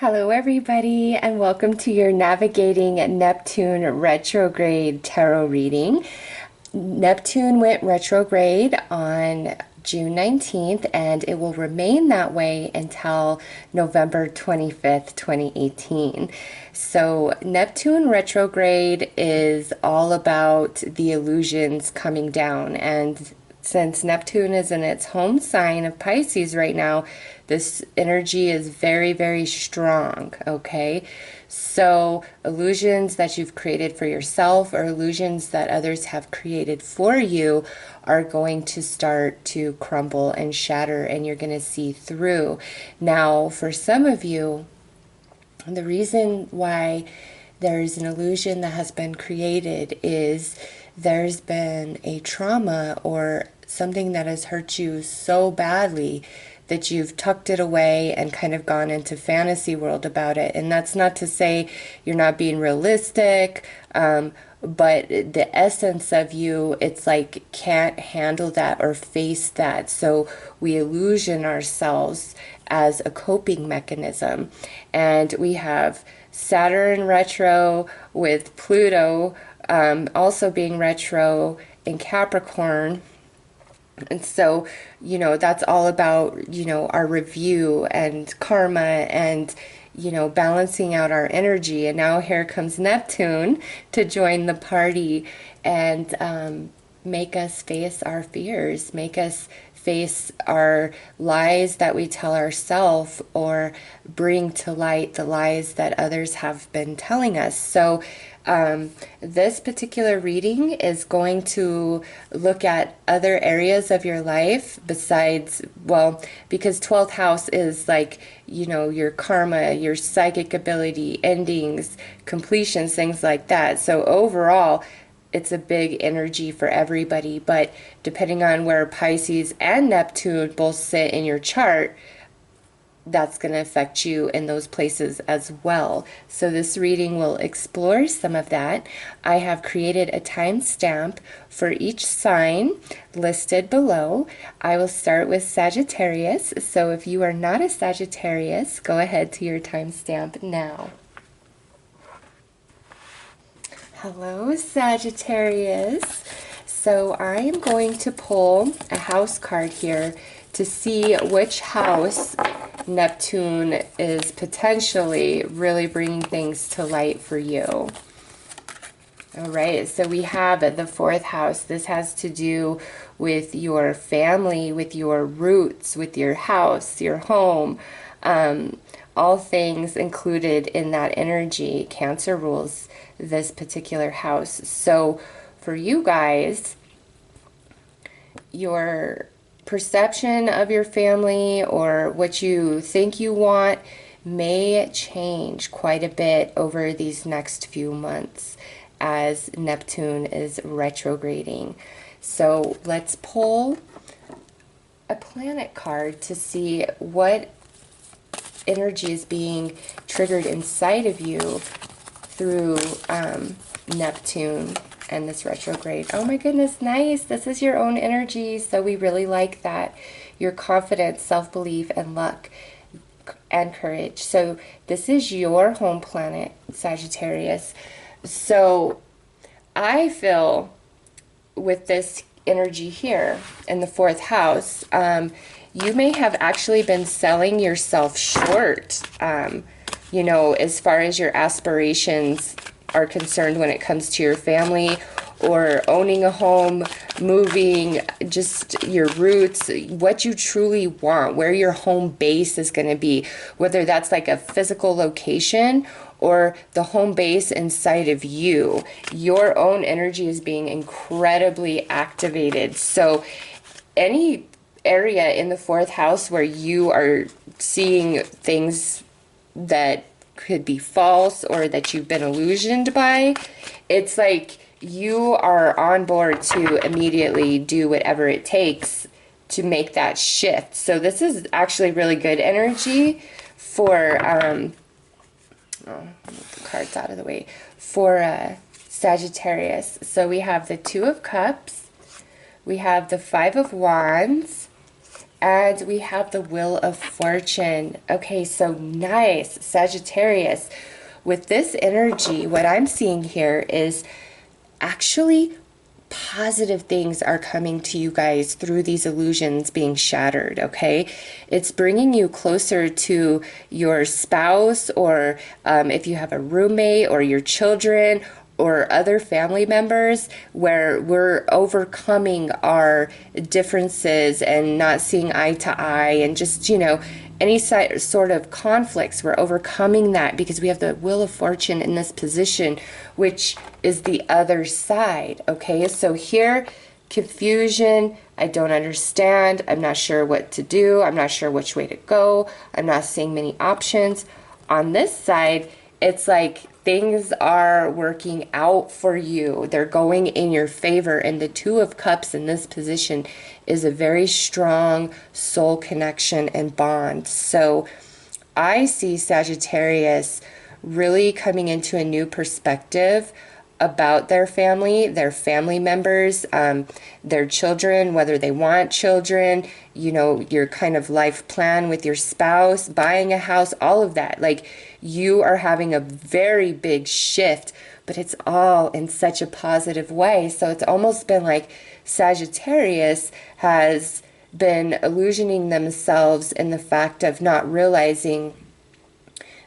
Hello everybody, and welcome to your Navigating Neptune Retrograde Tarot reading. Neptune went retrograde on June 19th, and it will remain that way until November 25th, 2018. So Neptune retrograde is all about the illusions coming down, and since Neptune is in its home sign of Pisces right now, this energy is very, very strong, okay? So illusions that you've created for yourself or illusions that others have created for you are going to start to crumble and shatter, and you're going to see through. Now, for some of you, the reason why there's an illusion that has been created is there's been a trauma or something that has hurt you so badly that you've tucked it away and kind of gone into fantasy world about it. And that's not to say you're not being realistic, but the essence of you, it's like can't handle that or face that. So we illusion ourselves as a coping mechanism. And we have Saturn retro with Pluto also being retro in Capricorn. And so, that's all about, our review and karma and, balancing out our energy. And now here comes Neptune to join the party and make us face our fears, make us face our lies that we tell ourselves, or bring to light the lies that others have been telling us. So this particular reading is going to look at other areas of your life besides, because 12th house is like, your karma, your psychic ability, endings, completions, things like that. So overall, it's a big energy for everybody, but depending on where Pisces and Neptune both sit in your chart, that's going to affect you in those places as well. So this reading will explore some of that. I have created a timestamp for each sign listed below. I will start with Sagittarius. So if you are not a Sagittarius, go ahead to your timestamp now. Hello, Sagittarius. So I am going to pull a house card here to see which house Neptune is potentially really bringing things to light for you. All right, so we have the 4th house. This has to do with your family, with your roots, with your house, your home, all things included in that energy. Cancer rules this particular house. So for you guys, your perception of your family or what you think you want may change quite a bit over these next few months as Neptune is retrograding. So let's pull a planet card to see what energy is being triggered inside of you through Neptune and this retrograde. Oh my goodness, nice. This is your own energy, so we really like that. Your confidence, self-belief, and luck and courage. So this is your home planet, Sagittarius. So I feel with this energy here in the 4th house, you may have actually been selling yourself short, as far as your aspirations are concerned when it comes to your family or owning a home, moving, just your roots, what you truly want, where your home base is going to be, whether that's like a physical location or the home base inside of you. Your own energy is being incredibly activated. So any area in the 4th house where you are seeing things that could be false or that you've been illusioned by, it's like you are on board to immediately do whatever it takes to make that shift. So this is actually really good energy for move the cards out of the way, for Sagittarius. So we have the 2 of Cups, we have the 5 of Wands, And we have the Wheel of Fortune. Okay, so nice, Sagittarius. With this energy, what I'm seeing here is actually positive things are coming to you guys through these illusions being shattered, okay? It's bringing you closer to your spouse, or if you have a roommate or your children or other family members, where we're overcoming our differences and not seeing eye to eye, and just, you know, any sort of conflicts, we're overcoming that because we have the Wheel of Fortune in this position, which is the other side, okay? So here, confusion, I don't understand, I'm not sure what to do, I'm not sure which way to go, I'm not seeing many options. On this side, it's like things are working out for you. They're going in your favor. And the Two of Cups in this position is a very strong soul connection and bond. So I see Sagittarius really coming into a new perspective about their family members, their children, whether they want children, you know, your kind of life plan with your spouse, buying a house, all of that. Like, you are having a very big shift, but it's all in such a positive way. So it's almost been like Sagittarius has been illusioning themselves in the fact of not realizing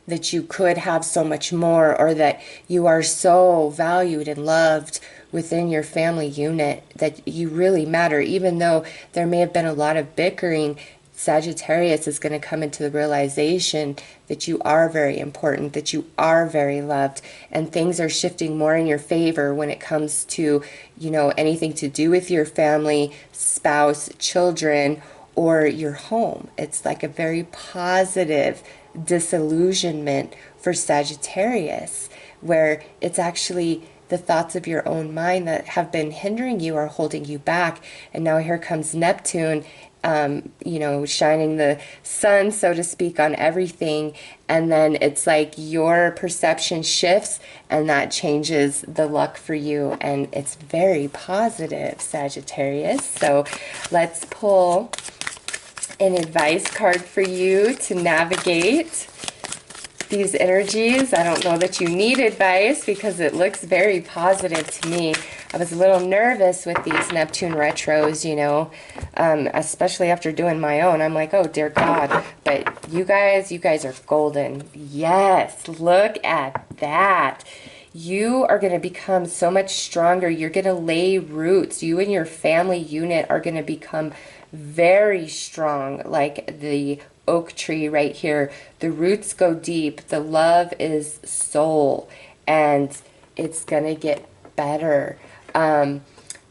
that you could have so much more, or that you are so valued and loved within your family unit, that you really matter. Even though there may have been a lot of bickering, Sagittarius is going to come into the realization that you are very important, that you are very loved, and things are shifting more in your favor when it comes to, you know, anything to do with your family, spouse, children, or your home. It's like a very positive disillusionment for Sagittarius, where it's actually the thoughts of your own mind that have been hindering you or holding you back. And now here comes Neptune, you know, shining the sun, so to speak, on everything. And then it's like your perception shifts, and that changes the luck for you. And it's very positive, Sagittarius. So let's pull an advice card for you to navigate these energies. I don't know that you need advice because it looks very positive to me. I was a little nervous with these Neptune retros, you know, especially after doing my own. I'm like, oh dear God. But you guys are golden. Yes, look at that. You are going to become so much stronger. You're going to lay roots. You and your family unit are going to become very strong, like the oak tree right here. The roots go deep. The love is soul, and it's gonna get better.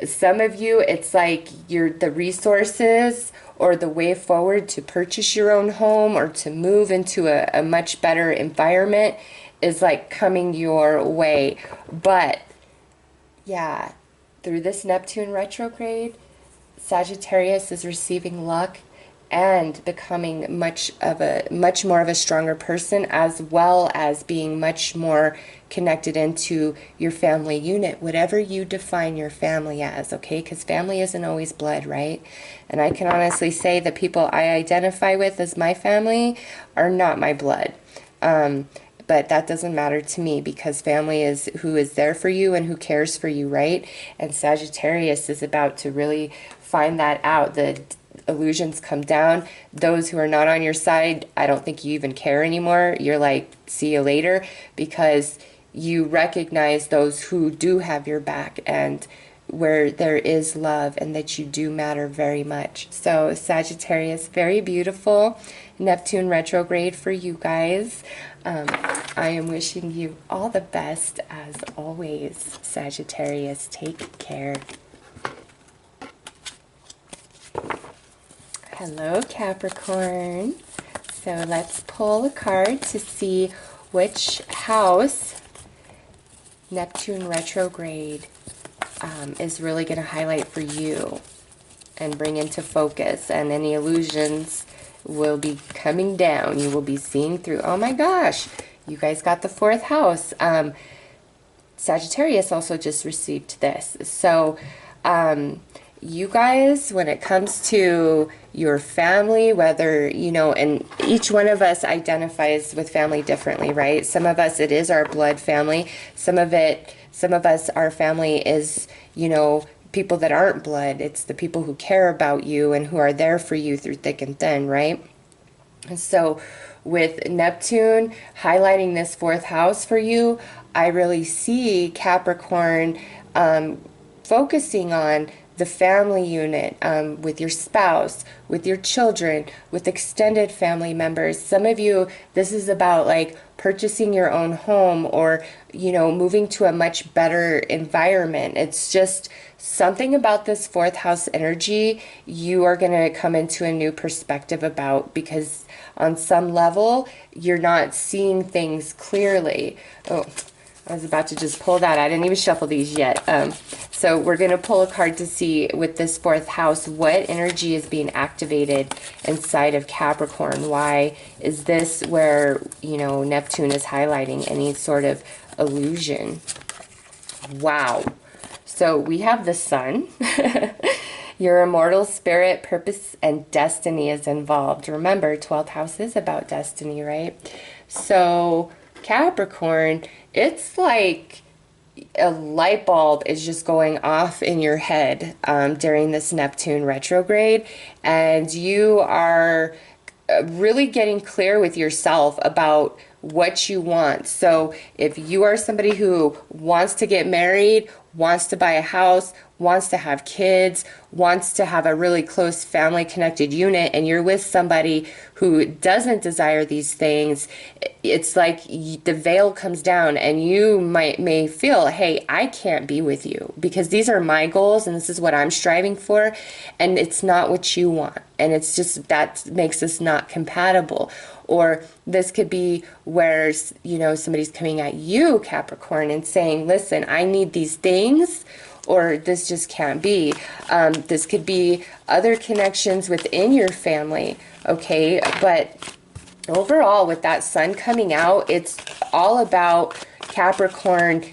Some of you, it's like the resources or the way forward to purchase your own home or to move into a much better environment is like coming your way. But yeah, through this Neptune retrograde, Sagittarius is receiving luck and becoming much more of a stronger person, as well as being much more connected into your family unit, whatever you define your family as, okay? Because family isn't always blood, right? And I can honestly say the people I identify with as my family are not my blood. But that doesn't matter to me, because family is who is there for you and who cares for you, right? And Sagittarius is about to really find that out. The illusions come down. Those who are not on your side, I don't think you even care anymore. You're like, see you later, because you recognize those who do have your back and where there is love, and that you do matter very much. So Sagittarius, very beautiful Neptune retrograde for you guys. I am wishing you all the best as always, Sagittarius. Take care. Hello, Capricorn. So let's pull a card to see which house Neptune retrograde is really going to highlight for you and bring into focus, and any illusions will be coming down. You will be seeing through. Oh my gosh, you guys got the 4th house. Sagittarius also just received this. So you guys, when it comes to your family, whether, you know, and each one of us identifies with family differently, right? Some of us, it is our blood family. Some of us, our family is, you know, people that aren't blood. It's the people who care about you and who are there for you through thick and thin, right? And so with Neptune highlighting this fourth house for you, I really see Capricorn focusing on the family unit, with your spouse, with your children, with extended family members. Some of you, this is about like purchasing your own home, or, you know, moving to a much better environment. It's just something about this fourth house energy you are going to come into a new perspective about, because on some level you're not seeing things clearly. Oh, I was about to just pull that. I didn't even shuffle these yet. So we're going to pull a card to see with this fourth house, what energy is being activated inside of Capricorn. Why is this where, you know, Neptune is highlighting any sort of illusion? Wow. So we have the sun. Your immortal spirit, purpose, and destiny is involved. Remember, 12th house is about destiny, right? So Capricorn, it's like a light bulb is just going off in your head during this Neptune retrograde, and you are really getting clear with yourself about what you want. So if you are somebody who wants to get married, wants to buy a house, wants to have kids, wants to have a really close family connected unit, and you're with somebody who doesn't desire these things, it's like the veil comes down and you may feel, hey, I can't be with you because these are my goals and this is what I'm striving for, and it's not what you want, and it's just that makes us not compatible. Or this could be where, you know, somebody's coming at you, Capricorn, and saying, listen, I need these things, or this just can't be. This could be other connections within your family, okay? But overall, with that sun coming out, it's all about Capricorn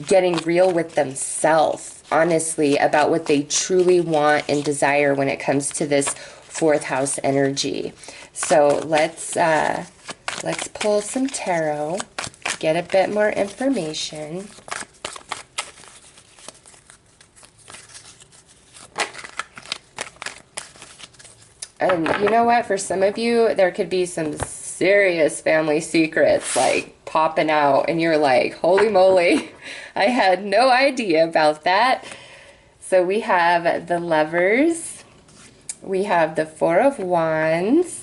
getting real with themselves, honestly, about what they truly want and desire when it comes to this fourth house energy. So let's pull some tarot, get a bit more information. And you know what? For some of you, there could be some serious family secrets like popping out, and you're like, holy moly, I had no idea about that. So we have the Lovers, we have the Four of Wands,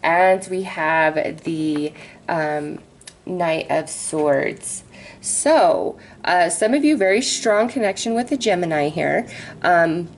and we have the Knight of Swords. So some of you, very strong connection with the Gemini here.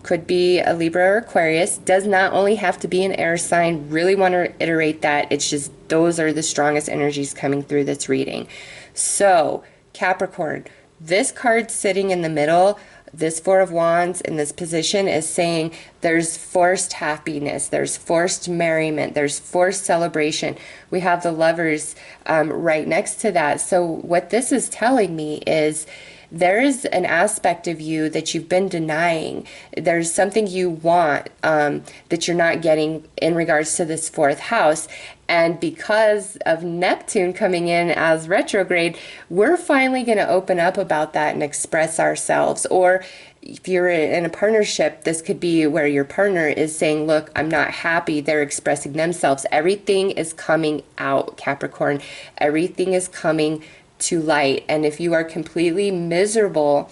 Could be a Libra or Aquarius. Does not only have to be an air sign. Really want to iterate that. It's just those are the strongest energies coming through this reading. So Capricorn, this card sitting in the middle, this Four of Wands in this position is saying there's forced happiness, there's forced merriment, there's forced celebration. We have the Lovers right next to that. So what this is telling me is there is an aspect of you that you've been denying. There's something you want that you're not getting in regards to this fourth house. And because of Neptune coming in as retrograde, we're finally going to open up about that and express ourselves. Or if you're in a partnership, this could be where your partner is saying, look, I'm not happy. They're expressing themselves. Everything is coming out, Capricorn. Everything is coming to light. And if you are completely miserable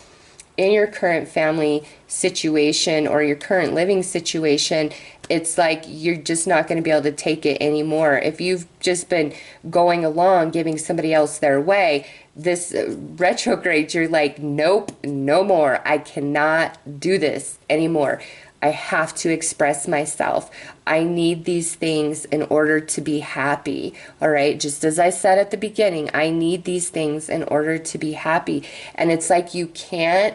in your current family situation or your current living situation, it's like you're just not going to be able to take it anymore. If you've just been going along, giving somebody else their way, this retrograde, you're like, nope, no more. I cannot do this anymore. I have to express myself. I need these things in order to be happy. All right. Just as I said at the beginning, I need these things in order to be happy. And it's like you can't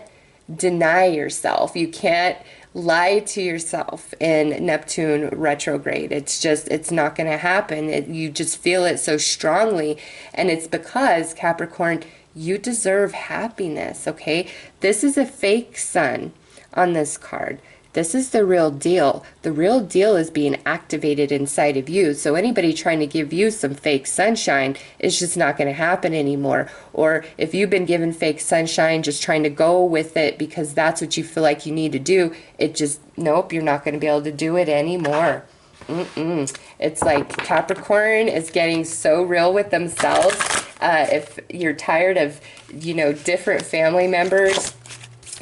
deny yourself. You can't lie to yourself in Neptune retrograde. It's not going to happen. You just feel it so strongly. And it's because, Capricorn, you deserve happiness. Okay. This is a fake sun on this card. This is the real deal. The real deal is being activated inside of you. So anybody trying to give you some fake sunshine is just not going to happen anymore. Or if you've been given fake sunshine, just trying to go with it because that's what you feel like you need to do, it just, nope, you're not going to be able to do it anymore. It's like Capricorn is getting so real with themselves. If you're tired of, you know, different family members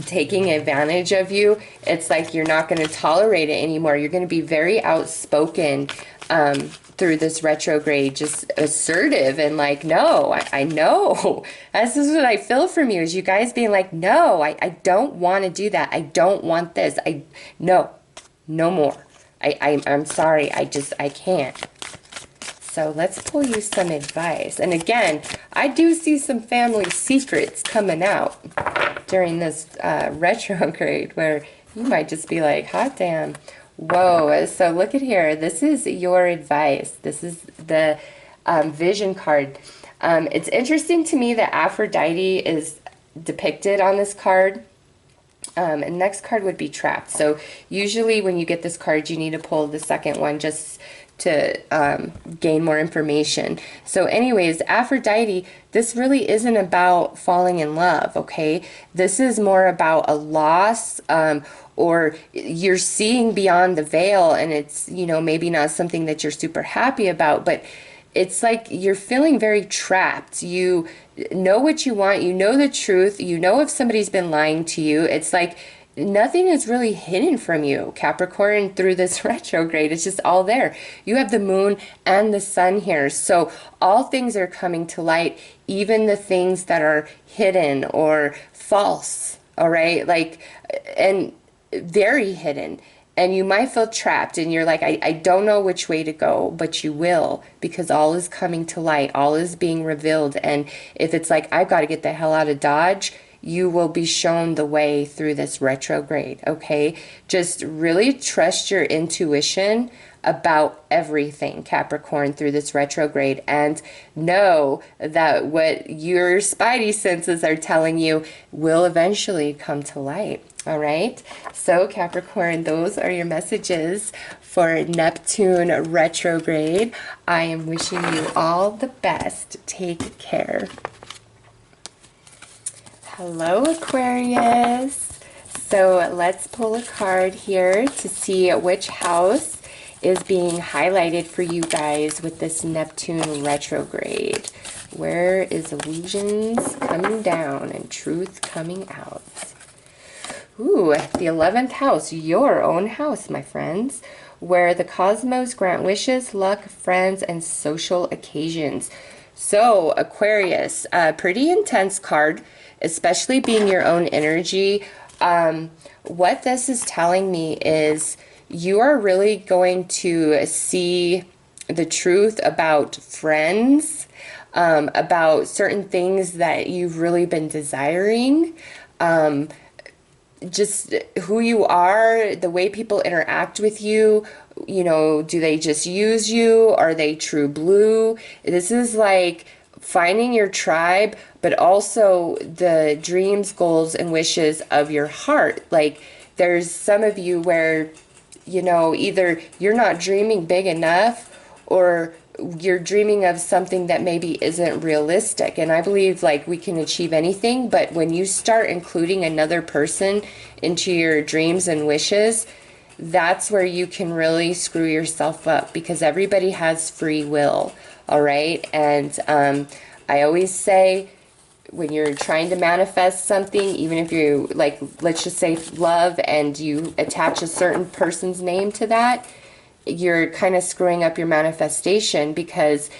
taking advantage of you, it's like you're not going to tolerate it anymore. You're going to be very outspoken through this retrograde, just assertive and like, no, I know. This is what I feel from you, is you guys being like, no, I don't want to do that. I don't want this. No more. I'm sorry. I can't. So let's pull you some advice. And again, I do see some family secrets coming out during this retrograde where you might just be like, hot damn. Whoa. So look at here. This is your advice. This is the vision card. It's interesting to me that Aphrodite is depicted on this card. And next card would be trapped. So usually when you get this card, you need to pull the second one just to gain more information. So anyways, Aphrodite, this really isn't about falling in love, okay? This is more about a loss, or you're seeing beyond the veil, and it's, you know, maybe not something that you're super happy about, but it's like you're feeling very trapped. You know what you want, you know the truth, you know if somebody's been lying to you. It's like nothing is really hidden from you, Capricorn, through this retrograde. It's just all there. You have the moon and the sun here. So all things are coming to light, even the things that are hidden or false, all right? Like, and very hidden. And you might feel trapped and you're like, I don't know which way to go, but you will, because all is coming to light. All is being revealed. And if it's like, I've got to get the hell out of Dodge, you will be shown the way through this retrograde, okay? Just really trust your intuition about everything, Capricorn, through this retrograde, and know that what your spidey senses are telling you will eventually come to light, all right? So, Capricorn, those are your messages for Neptune retrograde. I am wishing you all the best. Take care. Hello, Aquarius. So let's pull a card here to see which house is being highlighted for you guys with this Neptune retrograde. Where is illusions coming down and truth coming out? Ooh, the 11th house, your own house, my friends, where the cosmos grant wishes, luck, friends, and social occasions. So, Aquarius, a pretty intense card, especially being your own energy. What this is telling me is you are really going to see the truth about friends, about certain things that you've really been desiring, just who you are, the way people interact with you. You know, do they just use you? Are they true blue? This is like finding your tribe, but also the dreams, goals, and wishes of your heart. Like, there's some of you where, you know, either you're not dreaming big enough or you're dreaming of something that maybe isn't realistic. And I believe like we can achieve anything, but when you start including another person into your dreams and wishes, that's where you can really screw yourself up, because everybody has free will, all right? And I always say, when you're trying to manifest something, even if you, like, let's just say love, and you attach a certain person's name to that, you're kind of screwing up your manifestation, because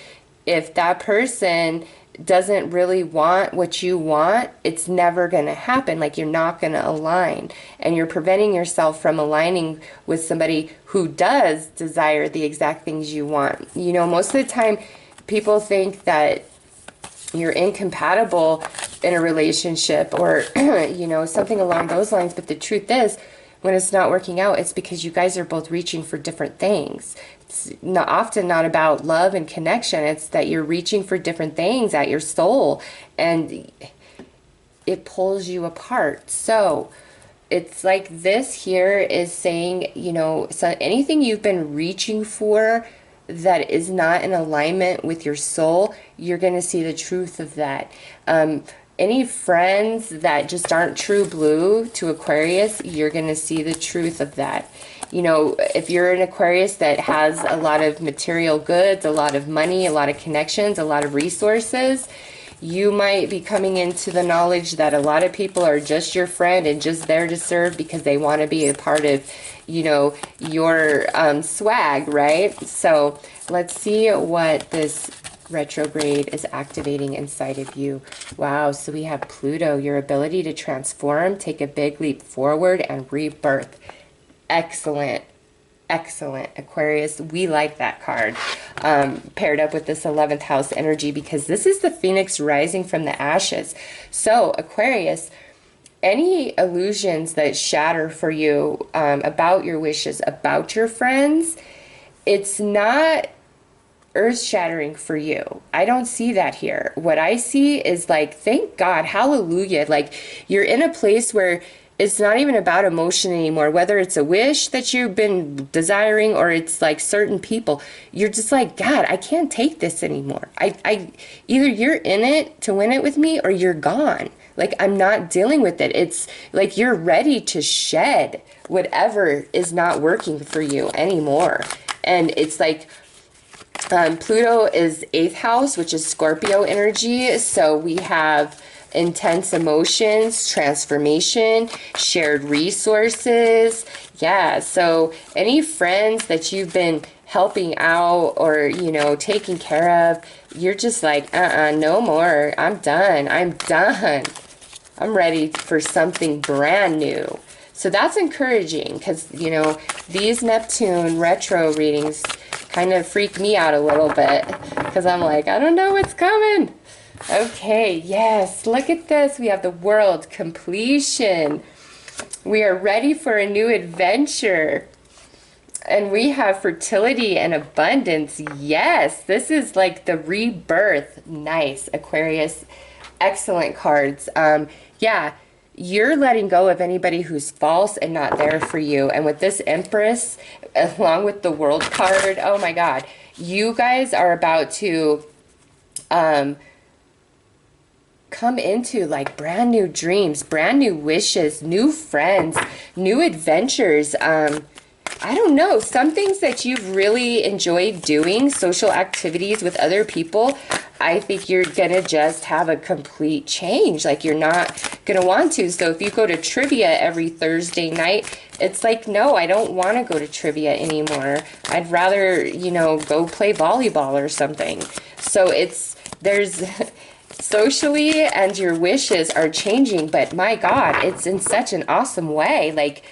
if that person doesn't really want what you want, it's never going to happen. Like, you're not going to align, and you're preventing yourself from aligning with somebody who does desire the exact things you want. You know, most of the time people think that you're incompatible in a relationship or, you know, something along those lines. But the truth is, when it's not working out, it's because you guys are both reaching for different things. It's often not about love and connection. It's that you're reaching for different things at your soul, and it pulls you apart. So it's like this here is saying, you know, so anything you've been reaching for that is not in alignment with your soul, you're going to see the truth of that. Any friends that just aren't true blue to Aquarius, you're going to see the truth of that. You know, if you're an Aquarius that has a lot of material goods, a lot of money, a lot of connections, a lot of resources, you might be coming into the knowledge that a lot of people are just your friend and just there to serve because they want to be a part of, you know, your swag, right? So let's see what this retrograde is activating inside of you. Wow, so we have Pluto, your ability to transform, take a big leap forward, and rebirth. Excellent. Excellent, Aquarius. We like that card paired up with this 11th house energy, because this is the phoenix rising from the ashes. So Aquarius, any illusions that shatter for you about your wishes, about your friends, it's not earth-shattering for you. I don't see that here. What I see is like, thank God, hallelujah. Like, you're in a place where it's not even about emotion anymore, whether it's a wish that you've been desiring or it's like certain people. You're just like, God, I can't take this anymore. I either you're in it to win it with me or you're gone. Like, I'm not dealing with it. It's like you're ready to shed whatever is not working for you anymore. And it's like, Pluto is 8th house, which is Scorpio energy. So we have intense emotions, transformation, shared resources. Yeah, so any friends that you've been helping out or, you know, taking care of, you're just like, no more. I'm done. I'm done. I'm ready for something brand new. So that's encouraging, because, you know, these Neptune retro readings kind of freak me out a little bit, because I'm like, I don't know what's coming. Okay, yes, look at this. We have the world completion. We are ready for a new adventure. And we have fertility and abundance. Yes, this is like the rebirth. Nice, Aquarius. Excellent cards. Yeah, you're letting go of anybody who's false and not there for you. And with this Empress, along with the World card, oh my God, you guys are about to come into like brand new dreams, brand new wishes, new friends, new adventures. I don't know, some things that you've really enjoyed doing, social activities with other people, I think you're gonna just have a complete change. Like, you're not gonna want to. So if you go to trivia every Thursday night, it's like, no, I don't want to go to trivia anymore. I'd rather, you know, go play volleyball or something. So there's socially, and your wishes are changing, but my God, it's in such an awesome way. Like,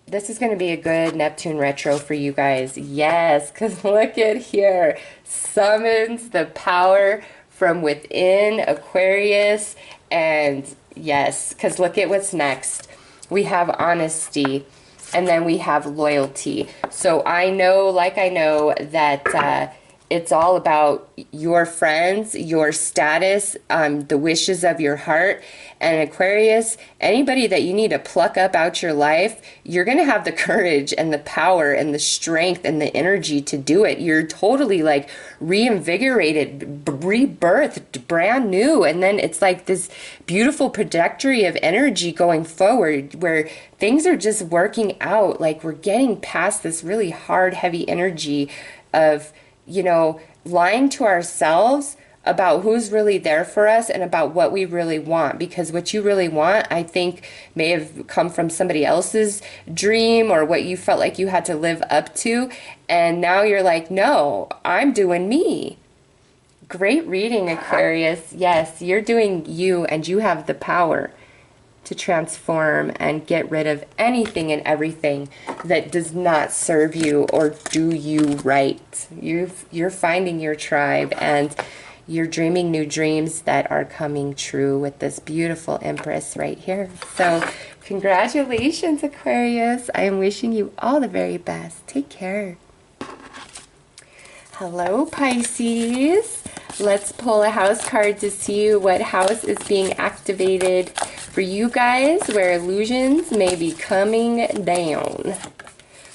this is going to be a good Neptune retro for you guys. Yes, because look at here. Summons the power from within, Aquarius. And yes, because look at what's next. We have honesty, and then we have loyalty. So I know, that it's all about your friends, your status, the wishes of your heart. And Aquarius, anybody that you need to pluck up out your life, you're going to have the courage and the power and the strength and the energy to do it. You're totally like reinvigorated, rebirthed, brand new. And then it's like this beautiful trajectory of energy going forward where things are just working out. Like, we're getting past this really hard, heavy energy of, you know, lying to ourselves about who's really there for us and about what we really want. Because what you really want, I think, may have come from somebody else's dream or what you felt like you had to live up to. And now you're like, no, I'm doing me. Great reading, Aquarius. Yes, you're doing you, and you have the power to transform and get rid of anything and everything that does not serve you or do you right. You're finding your tribe, and you're dreaming new dreams that are coming true with this beautiful Empress right here. So congratulations, Aquarius. I am wishing you all the very best. Take care. Hello, Pisces. Let's pull a house card to see what house is being activated for you guys where illusions may be coming down.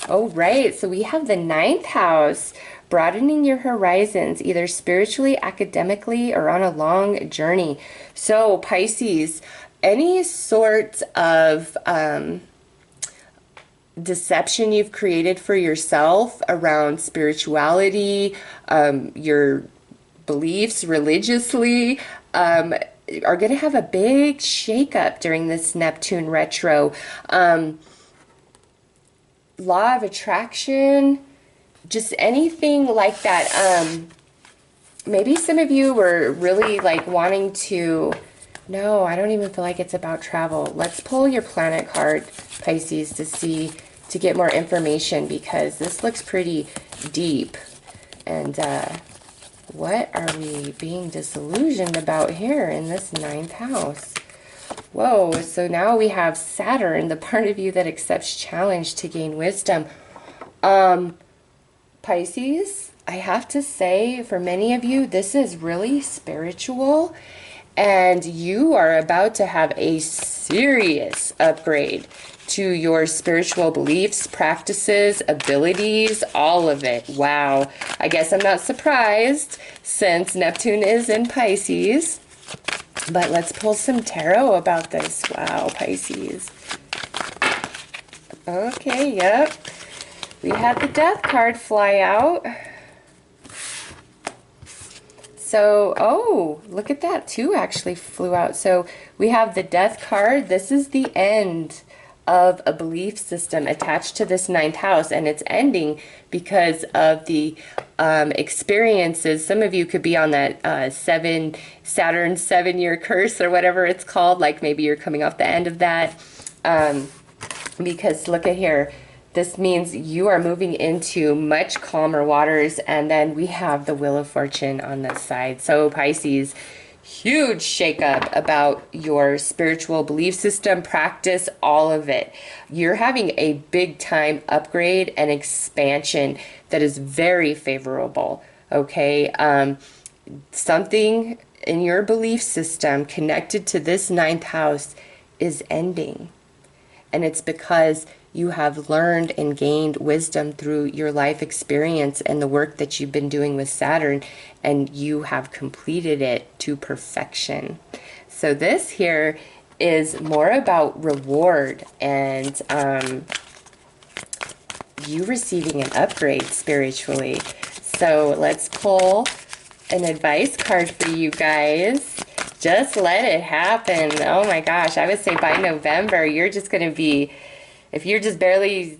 All right, so we have the 9th house, broadening your horizons, either spiritually, academically, or on a long journey. So Pisces, any sort of deception you've created for yourself around spirituality, your beliefs religiously, are going to have a big shakeup during this Neptune retro. Law of attraction, just anything like that. Maybe some of you were really like wanting to, no, I don't even feel like it's about travel. Let's pull your planet card, Pisces, to get more information, because this looks pretty deep. And what are we being disillusioned about here in this 9th house? Whoa, so now we have Saturn, the part of you that accepts challenge to gain wisdom. Pisces, I have to say, for many of you, this is really spiritual, and you are about to have a serious upgrade to your spiritual beliefs, practices, abilities, all of it. Wow. I guess I'm not surprised since Neptune is in Pisces. But let's pull some tarot about this. Wow, Pisces. Okay, yep. We had the Death card fly out. So, oh, look at that. 2 actually flew out. So we have the Death card. This is the end of a belief system attached to this 9th house, and it's ending because of the experiences. Some of you could be on that Saturn 7-year curse or whatever it's called, like maybe you're coming off the end of that, because look at here, this means you are moving into much calmer waters. And then we have the Wheel of Fortune on this side. So Pisces, huge shakeup about your spiritual belief system, practice, all of it. You're having a big time upgrade and expansion that is very favorable, okay? Something in your belief system connected to this 9th house is ending. And it's because you have learned and gained wisdom through your life experience and the work that you've been doing with Saturn, and you have completed it to perfection. So this here is more about reward and you receiving an upgrade spiritually. So let's pull an advice card for you guys. Just let it happen. Oh my gosh, I would say by November, you're just going to be, if you're just barely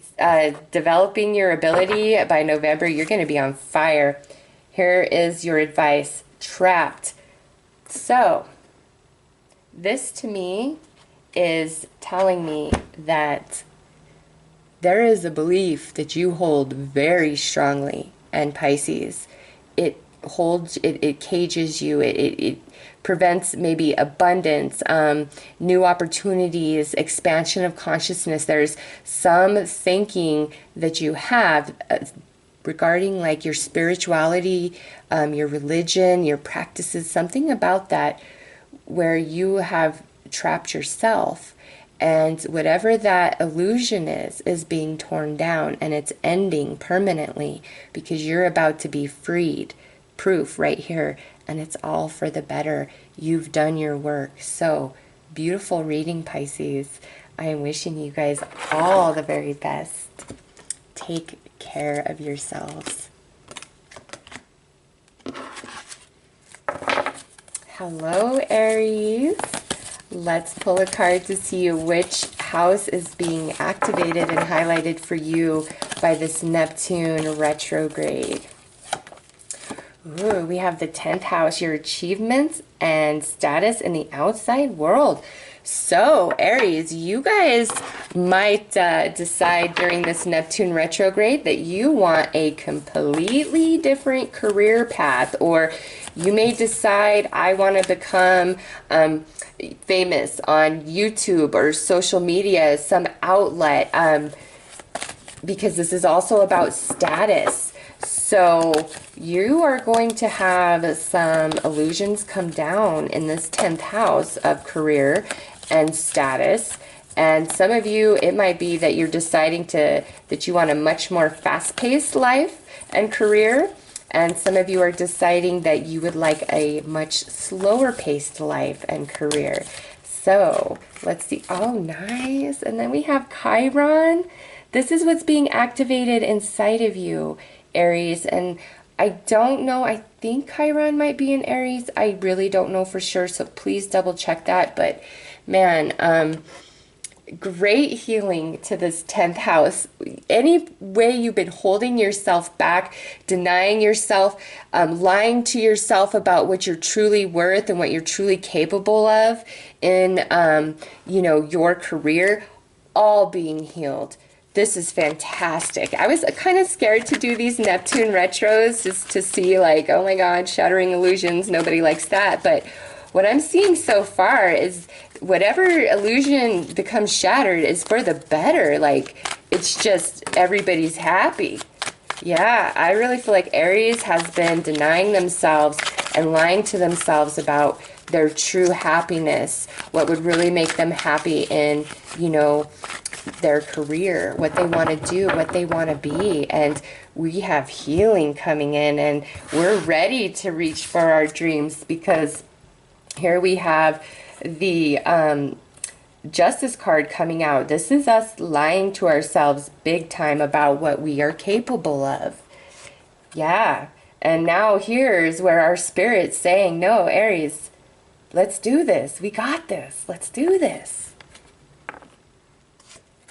developing your ability, by November, you're going to be on fire. Here is your advice. Trapped. So, this to me is telling me that there is a belief that you hold very strongly, and Pisces, it holds, it cages you, it prevents maybe abundance, new opportunities, expansion of consciousness. There's some thinking that you have regarding like your spirituality, your religion, your practices, something about that where you have trapped yourself. And whatever that illusion is being torn down, and it's ending permanently because you're about to be freed. Proof right here, and it's all for the better. You've done your work. So beautiful reading, Pisces. I am wishing you guys all the very best. Take care of yourselves. Hello, Aries. Let's pull a card to see which house is being activated and highlighted for you by this Neptune retrograde. Ooh, we have the 10th house, your achievements and status in the outside world. So, Aries, you guys might decide during this Neptune retrograde that you want a completely different career path, or you may decide, I want to become famous on YouTube or social media, some outlet, because this is also about status. So you are going to have some illusions come down in this 10th house of career, and status. And some of you, it might be that you're deciding that you want a much more fast-paced life and career. And some of you are deciding that you would like a much slower-paced life and career. So let's see. Oh, nice. And then we have Chiron. This is what's being activated inside of you, Aries. And I don't know. I think Chiron might be in Aries. I really don't know for sure. So please double check that. But man, great healing to this 10th house. Any way you've been holding yourself back, denying yourself, lying to yourself about what you're truly worth and what you're truly capable of in, you know, your career, all being healed. This is fantastic. I was kind of scared to do these Neptune retros just to see like, oh my God, shattering illusions. Nobody likes that. But what I'm seeing so far is whatever illusion becomes shattered is for the better. Like, it's just everybody's happy. Yeah, I really feel like Aries has been denying themselves and lying to themselves about their true happiness, what would really make them happy in, you know, their career, what they want to do, what they want to be. And we have healing coming in, and we're ready to reach for our dreams, because here we have the Justice card coming out. This is us lying to ourselves big time about what we are capable of. Yeah. And now here's where our spirit's saying, no, Aries, let's do this. We got this. Let's do this.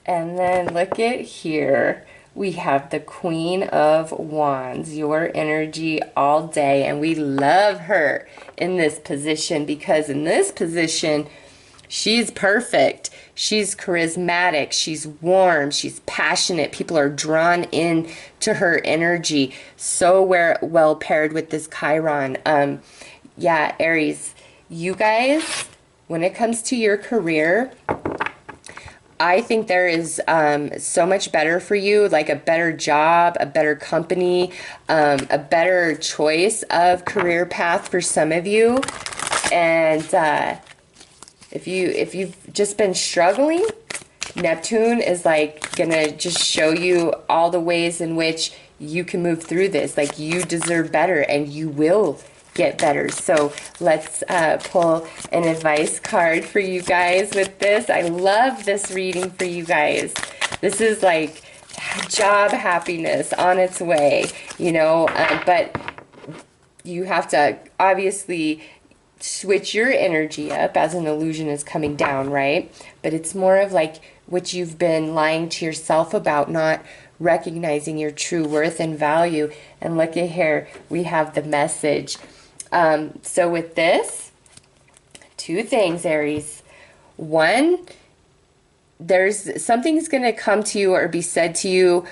And then look at here. We have the Queen of Wands, your energy all day. And we love her in this position, because in this position, she's perfect. She's charismatic. She's warm. She's passionate. People are drawn in to her energy. So well paired with this Chiron. Yeah, Aries, you guys, when it comes to your career, I think there is so much better for you, like a better job, a better company, a better choice of career path for some of you. And if you've just been struggling, Neptune is like gonna just show you all the ways in which you can move through this. Like, you deserve better, and you will get better. So let's pull an advice card for you guys with this. I love this reading for you guys. This is like job happiness on its way, you know, but you have to obviously switch your energy up as an illusion is coming down, right? But it's more of like what you've been lying to yourself about, not recognizing your true worth and value. And look at here, we have the message. So with this, two things, Aries. One, there's something's going to come to you or be said to you,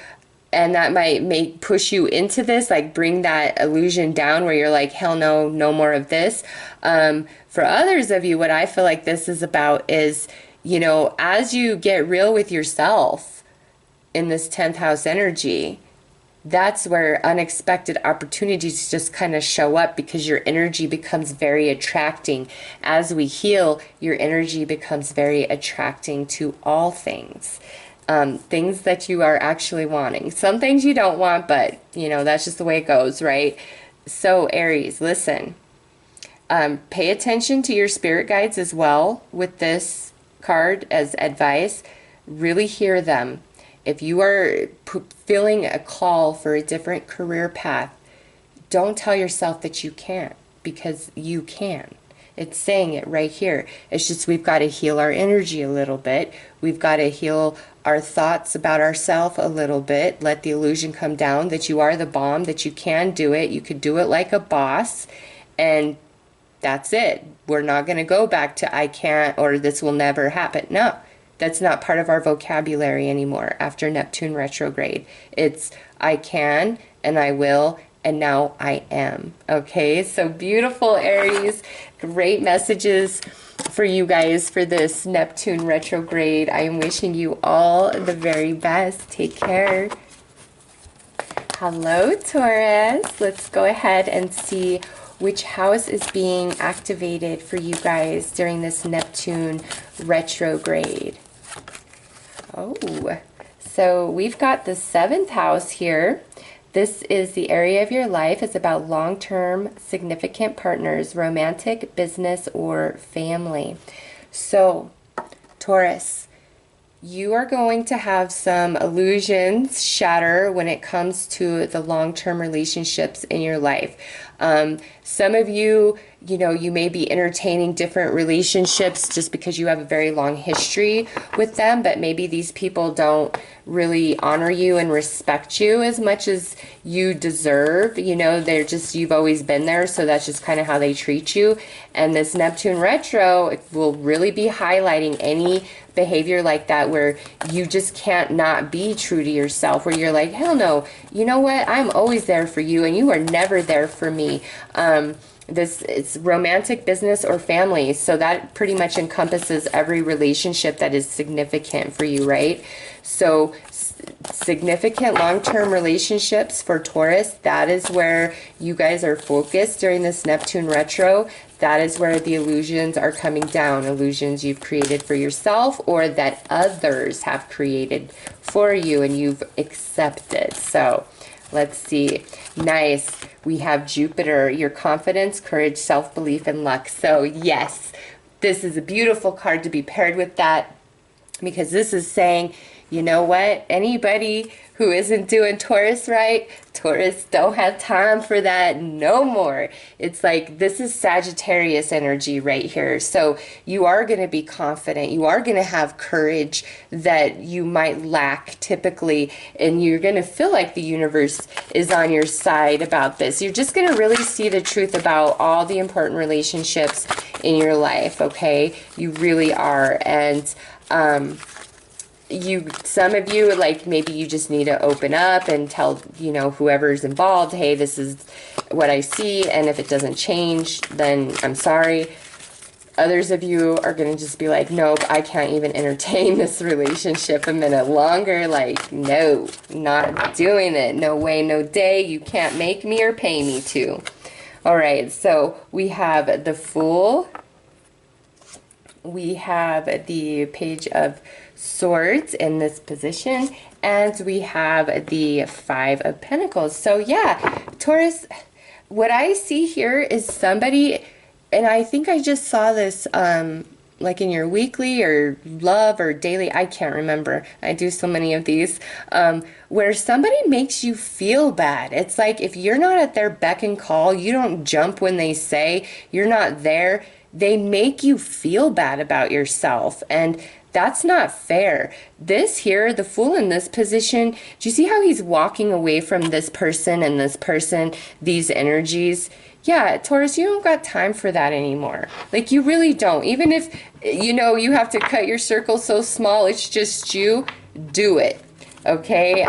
and that might push you into this, like bring that illusion down where you're like, hell no, no more of this. For others of you, what I feel like this is about is, you know, as you get real with yourself in this 10th house energy, that's where unexpected opportunities just kind of show up, because your energy becomes very attracting. As we heal, your energy becomes very attracting to all things. Things that you are actually wanting. Some things you don't want, but, you know, that's just the way it goes, right? So, Aries, listen. Pay attention to your spirit guides as well with this card as advice. Really hear them. If you are feeling a call for a different career path, don't tell yourself that you can't, because you can. It's saying it right here. It's just we've got to heal our energy a little bit. We've got to heal our thoughts about ourselves a little bit. Let the illusion come down that you are the bomb, that you can do it. You could do it like a boss. And that's it. We're not going to go back to I can't or this will never happen. No. That's not part of our vocabulary anymore after Neptune retrograde. It's I can and I will and now I am. Okay, so beautiful, Aries. Great messages for you guys for this Neptune retrograde. I am wishing you all the very best. Take care. Hello, Taurus. Let's go ahead and see which house is being activated for you guys during this Neptune retrograde? Oh, so we've got the 7th house here. This is the area of your life. It's about long-term significant partners, romantic, business, or family. So, Taurus, you are going to have some illusions shatter when it comes to the long-term relationships in your life. Some of you, you may be entertaining different relationships just because you have a very long history with them, but maybe these people don't really honor you and respect you as much as you deserve. They're just, you've always been there, so that's just kind of how they treat you. And this Neptune retro will really be highlighting any behavior like that where you just can't not be true to yourself, where you're like, hell no, you know what, I'm always there for you and you are never there for me. It's romantic, business, or family, so that pretty much encompasses every relationship that is significant for you, right? So significant long-term relationships for Taurus, that is where you guys are focused during this Neptune retro. That is where the illusions are coming down, illusions you've created for yourself or that others have created for you and you've accepted. So let's see. Nice. We have Jupiter, your confidence, courage, self-belief, and luck. So yes, this is a beautiful card to be paired with that, because this is saying, you know what? Anybody who isn't doing Taurus right, Taurus don't have time for that no more. It's like, this is Sagittarius energy right here. So you are going to be confident. You are going to have courage that you might lack typically. And you're going to feel like the universe is on your side about this. You're just going to really see the truth about all the important relationships in your life, okay? You really are. And some of you, like, maybe you just need to open up and tell, whoever's involved, hey, this is what I see, and if it doesn't change, then I'm sorry. Others of you are going to just be like, nope, I can't even entertain this relationship a minute longer. Like, no, not doing it. No way, no day. You can't make me or pay me to. All right, so we have the Fool. We have the Page of Swords in this position, and we have the Five of Pentacles. So yeah, Taurus, what I see here is somebody, and I think I just saw this like in your weekly or love or daily, I can't remember, I do so many of these, where somebody makes you feel bad. It's like, if you're not at their beck and call, you don't jump when they say, you're not there, they make you feel bad about yourself, and that's not fair. This here, the Fool in this position, do you see how he's walking away from this person and this person, these energies? Yeah, Taurus, you don't got time for that anymore. Like, you really don't. Even if, you have to cut your circle so small, it's just you, do it. Okay?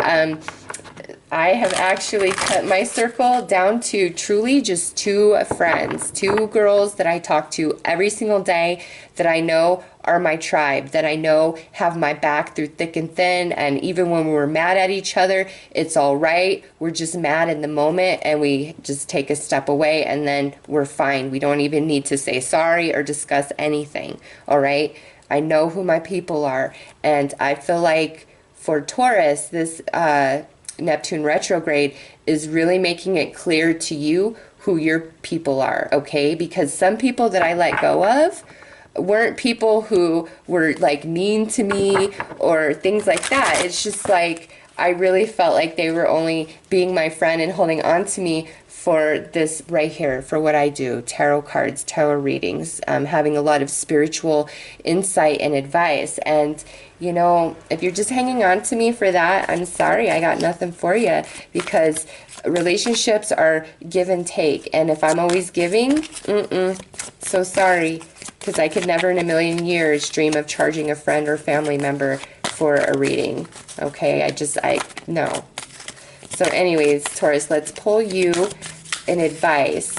I have actually cut my circle down to truly just 2 friends, 2 girls that I talk to every single day that I know are my tribe, that I know have my back through thick and thin, and even when we're mad at each other, it's all right. We're just mad in the moment and we just take a step away and then we're fine. We don't even need to say sorry or discuss anything, all right? I know who my people are, and I feel like for Taurus, this Neptune retrograde is really making it clear to you who your people are, okay? Because some people that I let go of weren't people who were like mean to me or things like that. It's just like, I really felt like they were only being my friend and holding on to me for this right here, for what I do, tarot cards, tarot readings, having a lot of spiritual insight and advice. And if you're just hanging on to me for that, I'm sorry, I got nothing for you, because relationships are give and take. And if I'm always giving, so sorry, because I could never in a million years dream of charging a friend or family member for a reading. Okay, no. So anyways, Taurus, let's pull you an advice,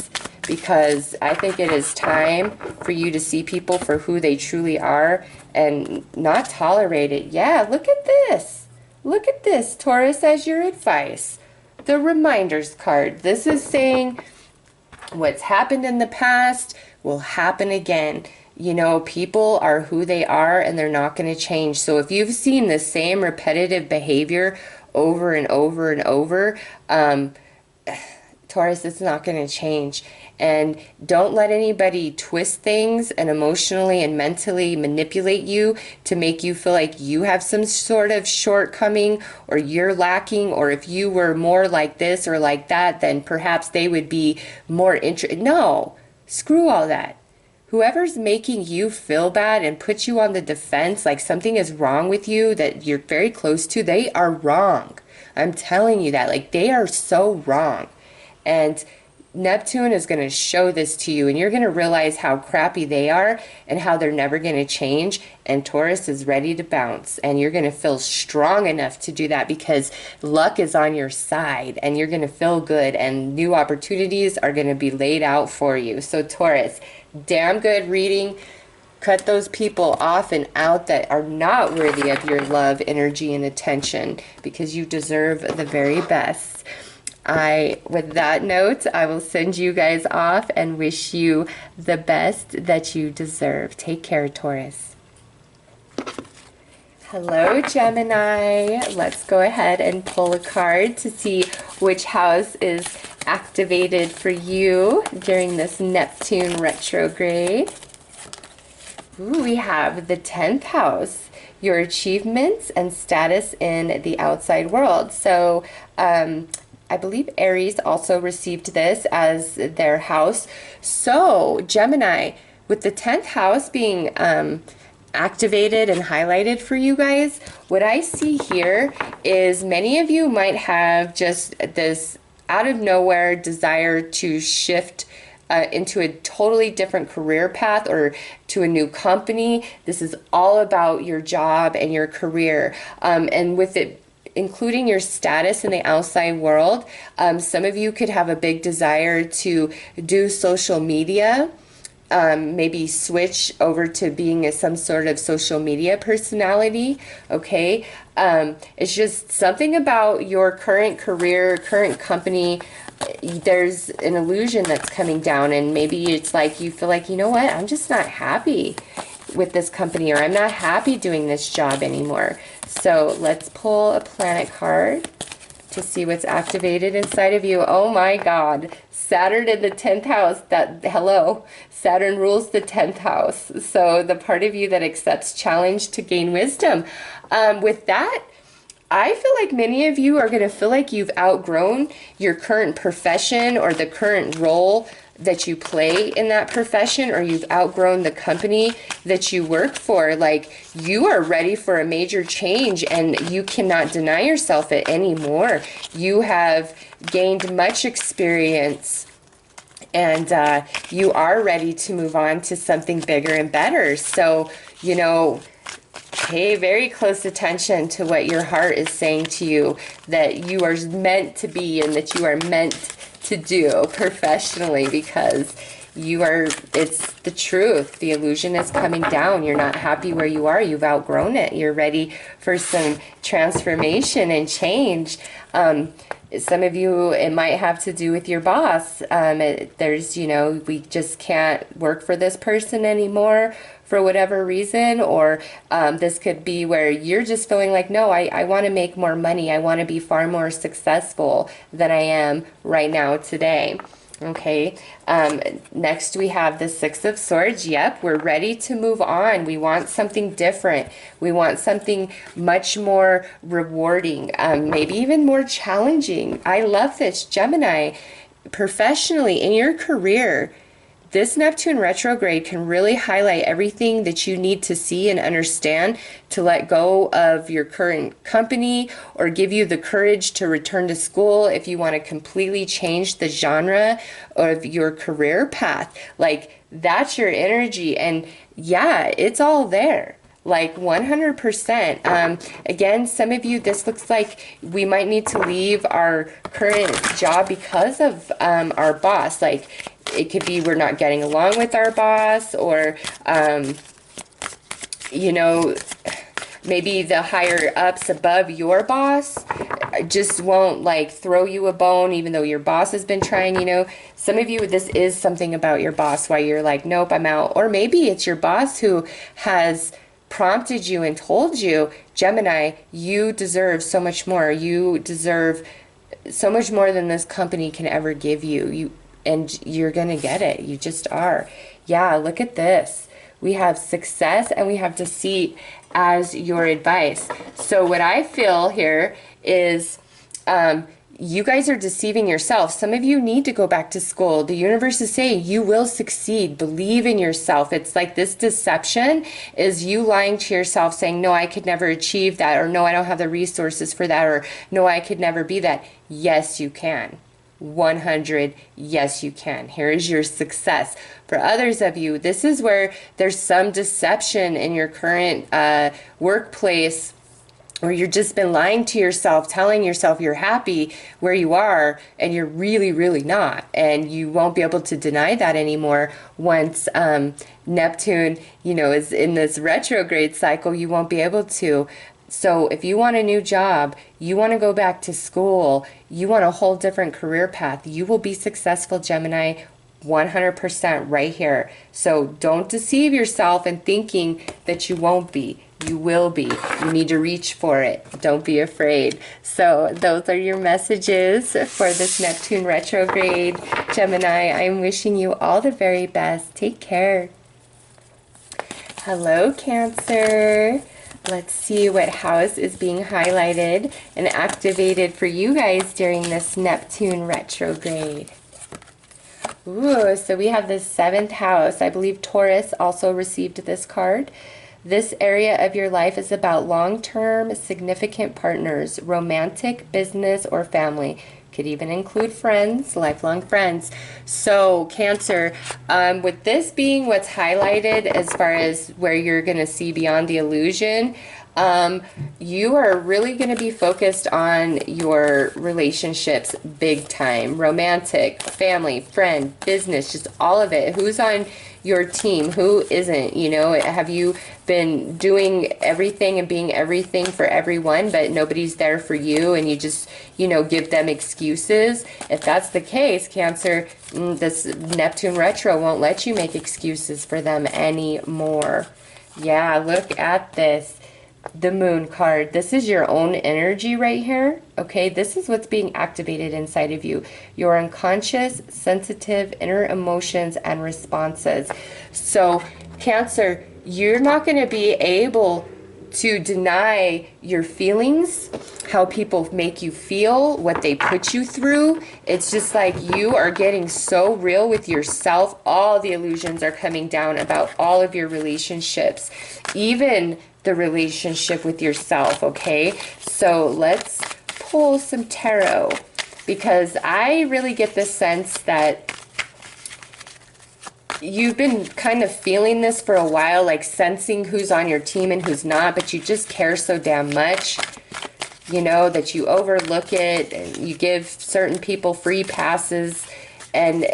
because I think it is time for you to see people for who they truly are and not tolerate it. Yeah, look at this. Look at this, Taurus, as your advice. The reminders card. This is saying, What's happened in the past will happen again. You know, people are who they are and they're not going to change. So if you've seen the same repetitive behavior over and over and over, Taurus, it's not going to change. And don't let anybody twist things and emotionally and mentally manipulate you to make you feel like you have some sort of shortcoming or you're lacking, or if you were more like this or like that, then perhaps they would be more interested. No, screw all that. Whoever's making you feel bad and put you on the defense like something is wrong with you that you're very close to, they are wrong. I'm telling you that. Like, they are so wrong. And Neptune is going to show this to you, and you're going to realize how crappy they are and how they're never going to change. And Taurus is ready to bounce, and you're going to feel strong enough to do that because luck is on your side, and you're going to feel good, and new opportunities are going to be laid out for you. So Taurus, damn good reading. Cut those people off and out that are not worthy of your love, energy, and attention, because you deserve the very best. With that note, I will send you guys off and wish you the best that you deserve. Take care, Taurus. Hello, Gemini. Let's go ahead and pull a card to see which house is activated for you during this Neptune retrograde. Ooh, we have the 10th house, your achievements and status in the outside world. So, I believe Aries also received this as their house. So, Gemini, with the 10th house being activated and highlighted for you guys, what I see here is many of you might have just this out of nowhere desire to shift into a totally different career path or to a new company. This is all about your job and your career. And with it including your status in the outside world, some of you could have a big desire to do social media, maybe switch over to being some sort of social media personality, okay? It's just something about your current career, current company. There's an illusion that's coming down, and maybe it's like you feel like, you know what, I'm just not happy with this company, or I'm not happy doing this job anymore. So let's pull a planet card to see what's activated inside of you. Oh my God, Saturn in the 10th house. Hello, Saturn rules the 10th house. So the part of you that accepts challenge to gain wisdom. With that, I feel like many of you are going to feel like you've outgrown your current profession or the current role that you play in that profession, or you've outgrown the company that you work for. Like, you are ready for a major change and you cannot deny yourself it anymore. You have gained much experience and you are ready to move on to something bigger and better. So, you know, pay very close attention to what your heart is saying to you, that you are meant to be and that you are meant to do professionally, because it's the truth. The illusion is coming down. You're not happy where you are. You've outgrown it. You're ready for some transformation and change. Some of you, it might have to do with your boss. There's, you know, we just can't work for this person anymore for whatever reason, or this could be where you're just feeling like, no, I want to make more money. I want to be far more successful than I am right now today. Okay, next we have the Six of Swords. Yep, we're ready to move on. We want something different. We want something much more rewarding, maybe even more challenging. I love this, Gemini. Professionally, in your career, this Neptune retrograde can really highlight everything that you need to see and understand to let go of your current company, or give you the courage to return to school if you want to completely change the genre of your career path. Like, that's your energy, and yeah, it's all there. Like 100%. Again, some of you, this looks like we might need to leave our current job because of our boss. Like, it could be we're not getting along with our boss, or, you know, maybe the higher ups above your boss, just won't like throw you a bone even though your boss has been trying, you know. Some of you, this is something about your boss why you're like, nope, I'm out. Or maybe it's your boss who has prompted you and told you, Gemini, you deserve so much more. You deserve so much more than this company can ever give you. And you're going to get it. You just are. Yeah, look at this. We have success and we have deceit as your advice. So what I feel here is you guys are deceiving yourself. Some of you need to go back to school. The universe is saying you will succeed. Believe in yourself. It's like this deception is you lying to yourself saying, no, I could never achieve that, or no, I don't have the resources for that, or no, I could never be that. Yes, you can. 100, yes, you can. Here is your success. For others of you, this is where there's some deception in your current workplace, or you've just been lying to yourself, telling yourself you're happy where you are, and you're really, really not. And you won't be able to deny that anymore once Neptune, you know, is in this retrograde cycle. You won't be able to. So if you want a new job, you want to go back to school, you want a whole different career path, you will be successful, Gemini, 100% right here. So don't deceive yourself in thinking that you won't be. You will be. You need to reach for it. Don't be afraid. So those are your messages for this Neptune retrograde. Gemini, I'm wishing you all the very best. Take care. Hello, Cancer. Let's see what house is being highlighted and activated for you guys during this Neptune retrograde. Ooh, so we have the 7th house. I believe Taurus also received this card. This area of your life is about long-term, significant partners, romantic, business, or family. Could even include friends, lifelong friends. So Cancer, with this being what's highlighted as far as where you're going to see beyond the illusion, you are really going to be focused on your relationships big time. Romantic, family, friend, business, just all of it. Who's on your team? Who isn't? You know, have you been doing everything and being everything for everyone, but nobody's there for you, and you just, you know, give them excuses? If that's the case, Cancer, this Neptune retro won't let you make excuses for them anymore. Yeah, look at this. The Moon card. This is your own energy right here. Okay, this is what's being activated inside of you. Your unconscious, sensitive, inner emotions and responses. So, Cancer, you're not going to be able to deny your feelings, how people make you feel, what they put you through. It's just like you are getting so real with yourself. All the illusions are coming down about all of your relationships, even the relationship with yourself, okay? So let's pull some tarot, because I really get the sense that you've been kind of feeling this for a while, like sensing who's on your team and who's not, but you just care so damn much, you know, that you overlook it and you give certain people free passes. And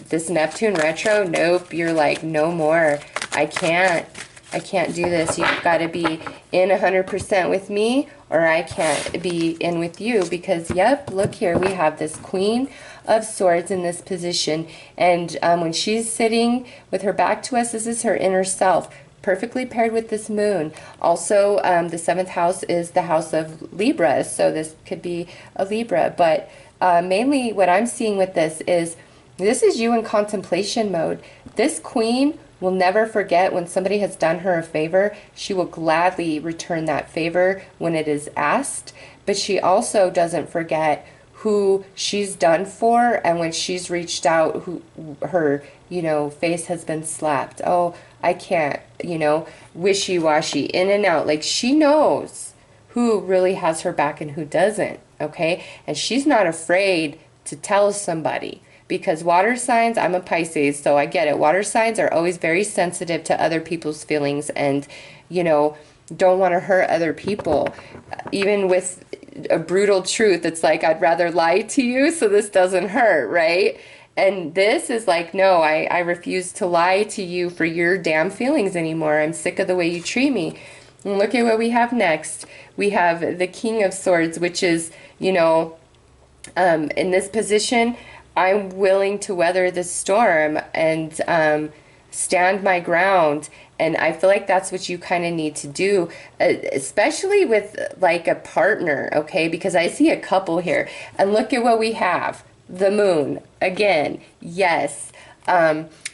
this Neptune retro, nope, you're like, no more. I can't do this. You've got to be in 100% with me, or I can't be in with you. Because, yep, look here, we have this Queen of Swords in this position. And when she's sitting with her back to us, this is her inner self, perfectly paired with this Moon. Also, the 7th house is the house of Libra, so this could be a Libra. But mainly what I'm seeing with this is you in contemplation mode. This Queen will never forget when somebody has done her a favor. She will gladly return that favor when it is asked, but she also doesn't forget who she's done for, and when she's reached out, who her, you know, face has been slapped. Oh, I can't, you know, wishy-washy, in and out. Like, she knows who really has her back and who doesn't, okay? And she's not afraid to tell somebody. Because water signs, I'm a Pisces, so I get it. Water signs are always very sensitive to other people's feelings and, you know, don't want to hurt other people. Even with a brutal truth, it's like, I'd rather lie to you so this doesn't hurt, right? And this is like, no, I refuse to lie to you for your damn feelings anymore. I'm sick of the way you treat me. And look at what we have next. We have the King of Swords, which is, you know, in this position, I'm willing to weather the storm and stand my ground. And I feel like that's what you kind of need to do, especially with like a partner, okay? Because I see a couple here. And look at what we have. The moon. Again, yes.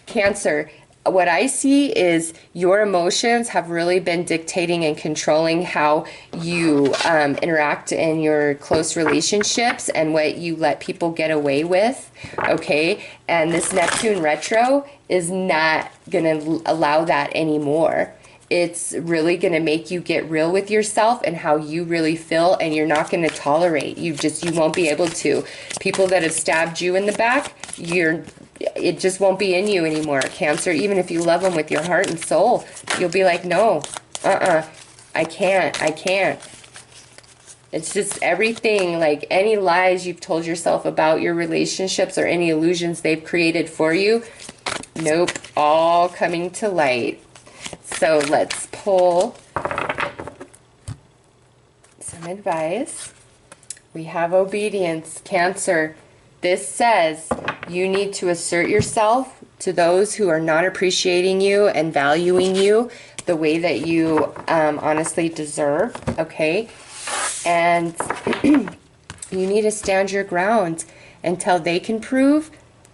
Cancer. What I see is your emotions have really been dictating and controlling how you interact in your close relationships and what you let people get away with, okay? And this Neptune retro is not going to allow that anymore. It's really going to make you get real with yourself and how you really feel, and you're not going to tolerate. You won't be able to. People that have stabbed you in the back, it just won't be in you anymore, Cancer. Even if you love them with your heart and soul, you'll be like, no, I can't. It's just everything, like any lies you've told yourself about your relationships or any illusions they've created for you, nope, all coming to light. So let's pull some advice. We have obedience, Cancer. This says you need to assert yourself to those who are not appreciating you and valuing you the way that you honestly deserve, okay? And you need to stand your ground until they can prove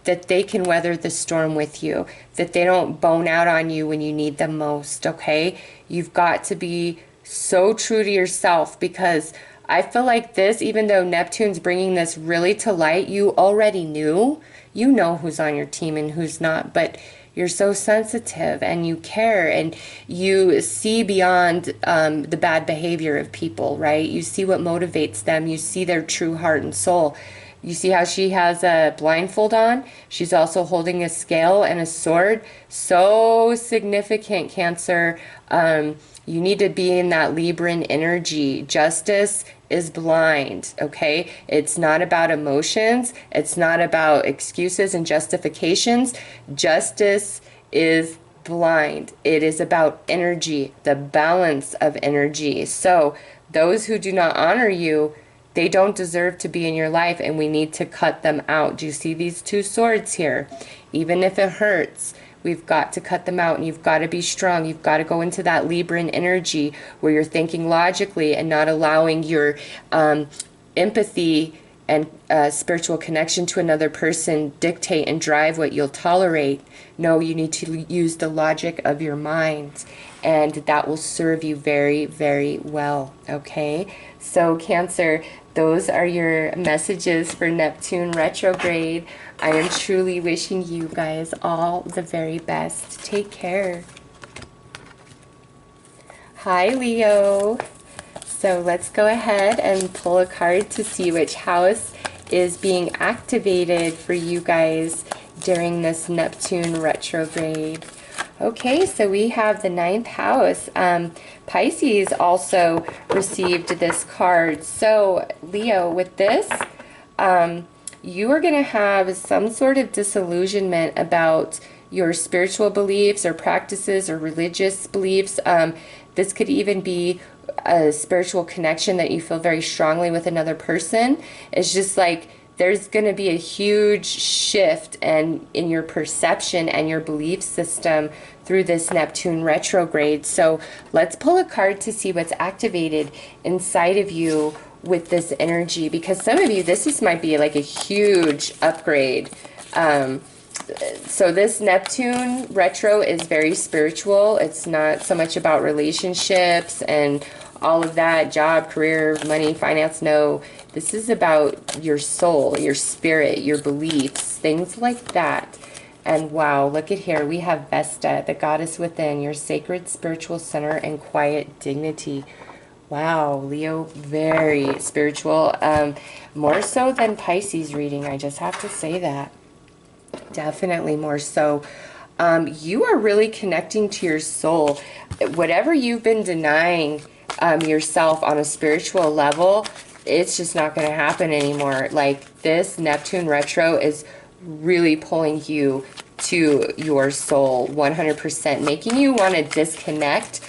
that they can weather the storm with you, that they don't bone out on you when you need them most, okay? You've got to be so true to yourself, because I feel like this, even though Neptune's bringing this really to light, you already knew. You know who's on your team and who's not, but you're so sensitive and you care and you see beyond the bad behavior of people, right? You see what motivates them. You see their true heart and soul. You see how she has a blindfold on? She's also holding a scale and a sword. So significant, Cancer. You need to be in that Libran energy. Justice is blind, okay? It's not about emotions. It's not about excuses and justifications. Justice is blind. It is about energy, the balance of energy. So those who do not honor you, they don't deserve to be in your life, and we need to cut them out. Do you see these two swords here? Even if it hurts, we've got to cut them out, and you've got to be strong. You've got to go into that Libran energy where you're thinking logically and not allowing your empathy and spiritual connection to another person dictate and drive what you'll tolerate. No, you need to use the logic of your mind, and that will serve you very, very well, okay? So, Cancer, those are your messages for Neptune retrograde. I am truly wishing you guys all the very best. Take care. Hi, Leo. So let's go ahead and pull a card to see which house is being activated for you guys during this Neptune retrograde. Okay, so we have the 9th house. Pisces also received this card. So, Leo, with this, you are going to have some sort of disillusionment about your spiritual beliefs or practices or religious beliefs. This could even be a spiritual connection that you feel very strongly with another person. It's just like there's going to be a huge shift in your perception and your belief system through this Neptune retrograde. So let's pull a card to see what's activated inside of you with this energy, because some of you, might be like a huge upgrade. So this Neptune retro is very spiritual. It's not so much about relationships and all of that, job, career, money, finance. No, this is about your soul, your spirit, your beliefs, things like that. And wow, look at here. We have Vesta, the goddess within, your sacred spiritual center and quiet dignity. Wow, Leo, very spiritual. More so than Pisces reading, I just have to say that. Definitely more so. You are really connecting to your soul. Whatever you've been denying yourself on a spiritual level, it's just not going to happen anymore. Like this Neptune retro is really pulling you to your soul 100%, making you want to disconnect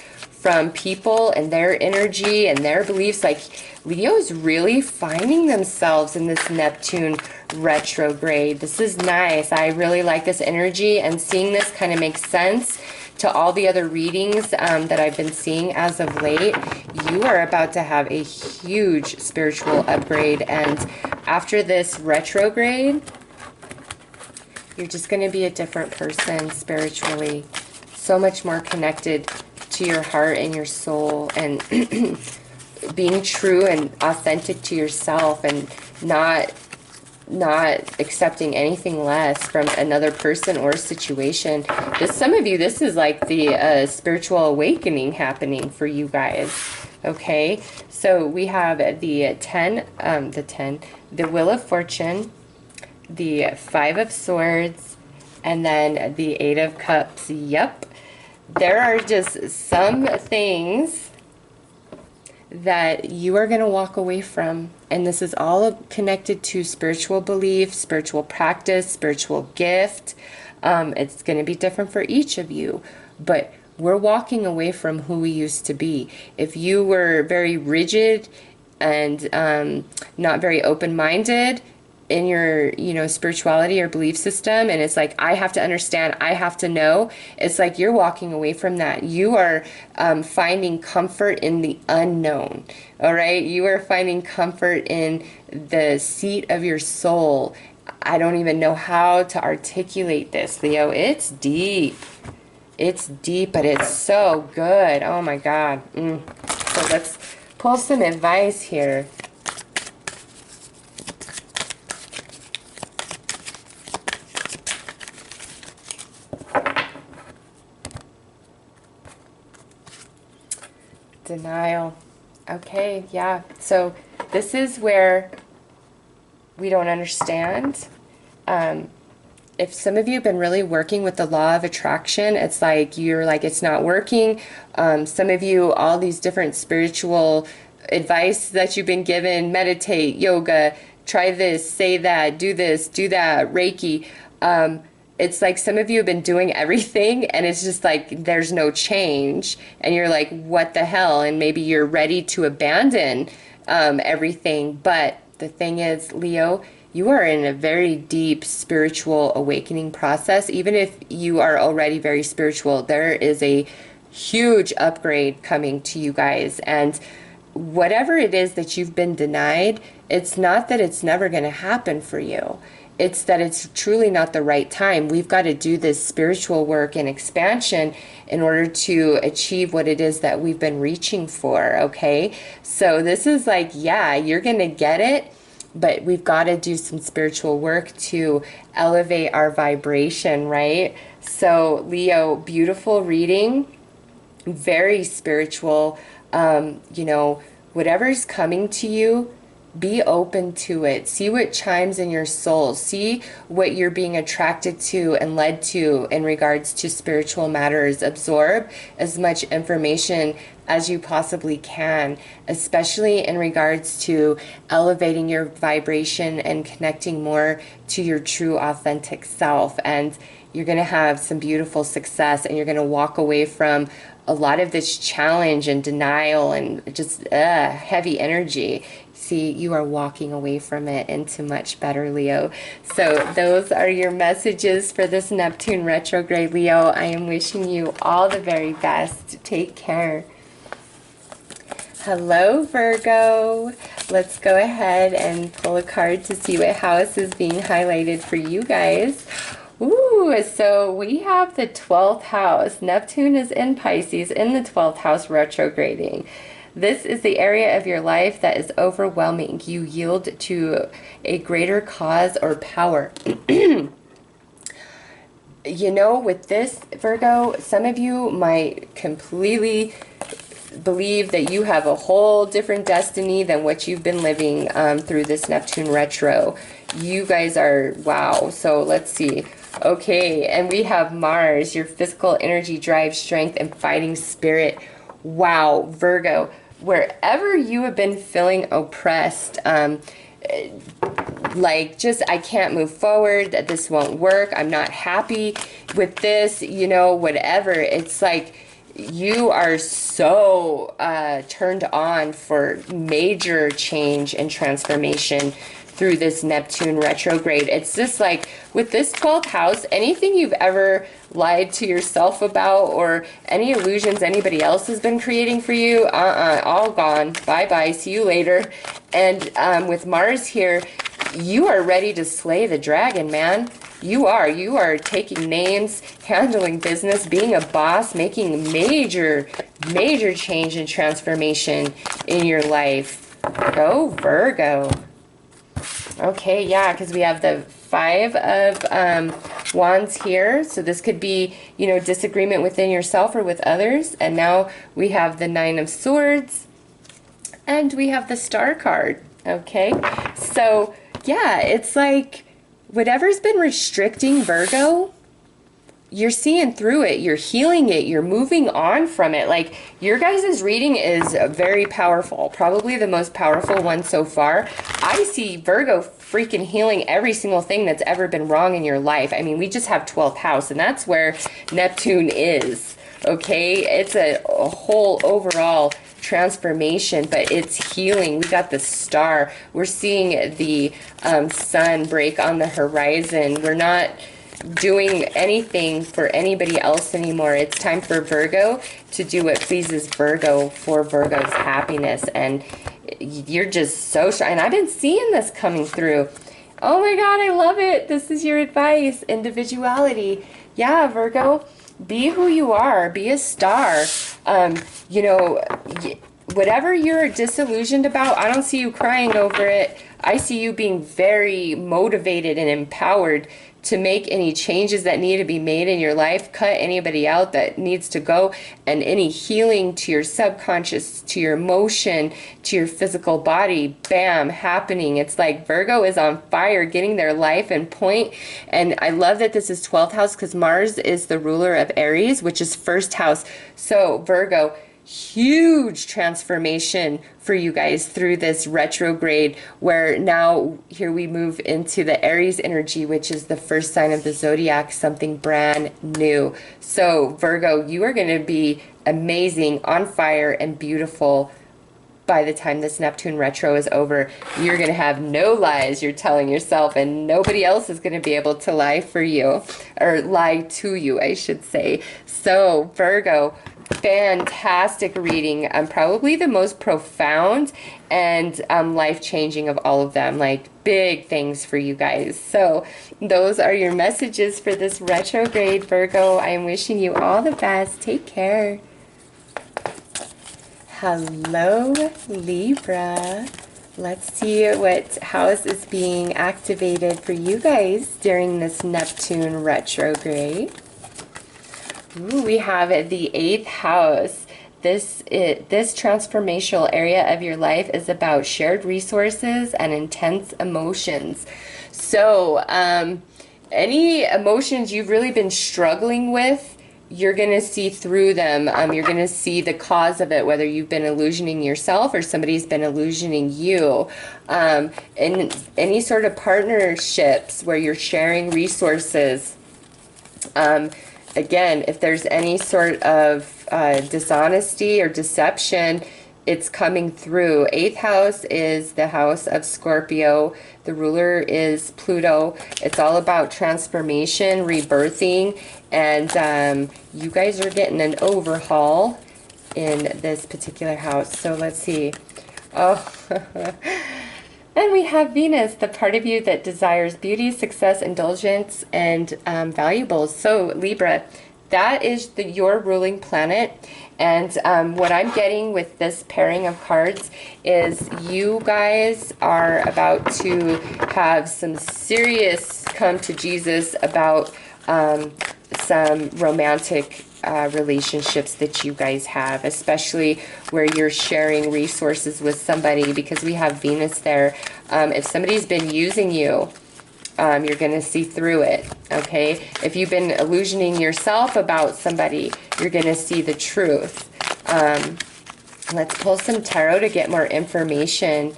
from people and their energy and their beliefs. Like, Leo is really finding themselves in this Neptune retrograde. This is nice. I really like this energy, and seeing this kind of makes sense to all the other readings that I've been seeing as of late. You are about to have a huge spiritual upgrade, and after this retrograde, you're just going to be a different person spiritually. So much more connected to your heart and your soul, and being true and authentic to yourself, and not accepting anything less from another person or situation. Some of you, this is like the spiritual awakening happening for you guys. Okay, so we have the Wheel of Fortune, the 5 of Swords, and then the 8 of Cups. Yep, there are just some things that you are going to walk away from, and this is all connected to spiritual belief, spiritual practice, spiritual gift. It's going to be different for each of you, but we're walking away from who we used to be. If you were very rigid and not very open-minded in your, spirituality or belief system, and it's like, I have to understand, I have to know, it's like you're walking away from that. You are finding comfort in the unknown. All right, you are finding comfort in the seat of your soul. I don't even know how to articulate this, Leo. It's deep. It's deep, but it's so good. Oh my God. So let's pull some advice here. Denial. Okay, yeah. So this is where we don't understand. If some of you have been really working with the law of attraction, it's like you're like, it's not working. Some of you, all these different spiritual advice that you've been given, meditate, yoga, try this, say that, do this, do that, Reiki. It's like some of you have been doing everything, and it's just like there's no change, and you're like, what the hell? And maybe you're ready to abandon everything. But the thing is, Leo, you are in a very deep spiritual awakening process. Even if you are already very spiritual, there is a huge upgrade coming to you guys. And whatever it is that you've been denied, it's not that it's never going to happen for you. It's that it's truly not the right time. We've got to do this spiritual work and expansion in order to achieve what it is that we've been reaching for, okay? So this is like, yeah, you're going to get it, but we've got to do some spiritual work to elevate our vibration, right? So Leo, beautiful reading, very spiritual. Whatever's coming to you, be open to it. See what chimes in your soul. See what you're being attracted to and led to in regards to spiritual matters. Absorb as much information as you possibly can, especially in regards to elevating your vibration and connecting more to your true authentic self. And you're going to have some beautiful success, and you're going to walk away from a lot of this challenge and denial and just heavy energy. See, you are walking away from it into much better, Leo. So those are your messages for this Neptune retrograde, Leo. I am wishing you all the very best. Take care. Hello, Virgo. Let's go ahead and pull a card to see what house is being highlighted for you guys. Ooh, so we have the 12th house. Neptune is in Pisces in the 12th house retrograding. This is the area of your life that is overwhelming. You yield to a greater cause or power. With this, Virgo, some of you might completely believe that you have a whole different destiny than what you've been living through this Neptune retro. You guys are, wow. So let's see. Okay, and we have Mars, your physical energy, drive, strength, and fighting spirit. Wow, Virgo. Wherever you have been feeling oppressed, like just, I can't move forward, that this won't work, I'm not happy with this, whatever. It's like you are so turned on for major change and transformation through this Neptune retrograde. It's just like with this 12th house, anything you've ever lied to yourself about or any illusions anybody else has been creating for you, all gone. Bye-bye. See you later. And with Mars here, you are ready to slay the dragon, man. You are taking names, handling business, being a boss, making major change and transformation in your life. Go Virgo. Okay, yeah, because we have the 5 of Wands here. So this could be, you know, disagreement within yourself or with others. And now we have the 9 of Swords. And we have the Star card. Okay, so yeah, it's like whatever's been restricting Virgo, you're seeing through it, you're healing it, you're moving on from it. Like, your guys' reading is very powerful, probably the most powerful one so far. I see Virgo freaking healing every single thing that's ever been wrong in your life. I mean, we just have 12th house, and that's where Neptune is, okay? It's a whole overall transformation, but it's healing. We got the Star. We're seeing the sun break on the horizon. We're not doing anything for anybody else anymore. It's time for Virgo to do what pleases Virgo for Virgo's happiness. And you're just so shy. And I've been seeing this coming through. Oh my God, I love it. This is your advice. Individuality. Yeah, Virgo, be who you are. Be a star. You know, whatever you're disillusioned about, I don't see you crying over it. I see you being very motivated and empowered to make any changes that need to be made in your life, cut anybody out that needs to go, and any healing to your subconscious, to your emotion, to your physical body, bam, happening. It's like Virgo is on fire, getting their life in point. And I love that this is 12th house because Mars is the ruler of Aries, which is 1st house. So Virgo, huge transformation for you guys through this retrograde, where now here we move into the Aries energy, which is the first sign of the zodiac, something brand new. So Virgo, you are going to be amazing, on fire, and beautiful by the time this Neptune retro is over. You're going to have no lies you're telling yourself, and nobody else is going to be able to lie for you, or lie to you, I should say. So Virgo, fantastic reading. Probably the most profound and life-changing of all of them. Like, big things for you guys. So those are your messages for this retrograde, Virgo. I'm wishing you all the best. Take care. Hello, Libra. Let's see what house is being activated for you guys during this Neptune retrograde. Ooh, we have the 8th house. This transformational area of your life is about shared resources and intense emotions. So any emotions you've really been struggling with, you're going to see through them. You're going to see the cause of it, whether you've been illusioning yourself or somebody's been illusioning you. In any sort of partnerships where you're sharing resources, again, if there's any sort of dishonesty or deception, it's coming through. 8th house is the house of Scorpio. The ruler is Pluto. It's all about transformation, rebirthing, and you guys are getting an overhaul in this particular house. So let's see. Oh, and we have Venus, the part of you that desires beauty, success, indulgence, and valuables. So Libra, that is your ruling planet. And what I'm getting with this pairing of cards is you guys are about to have some serious come to Jesus about some romantic relationships that you guys have, especially where you're sharing resources with somebody, because we have Venus there. If somebody's been using you, you're going to see through it, okay? If you've been illusioning yourself about somebody, you're going to see the truth. Let's pull some tarot to get more information.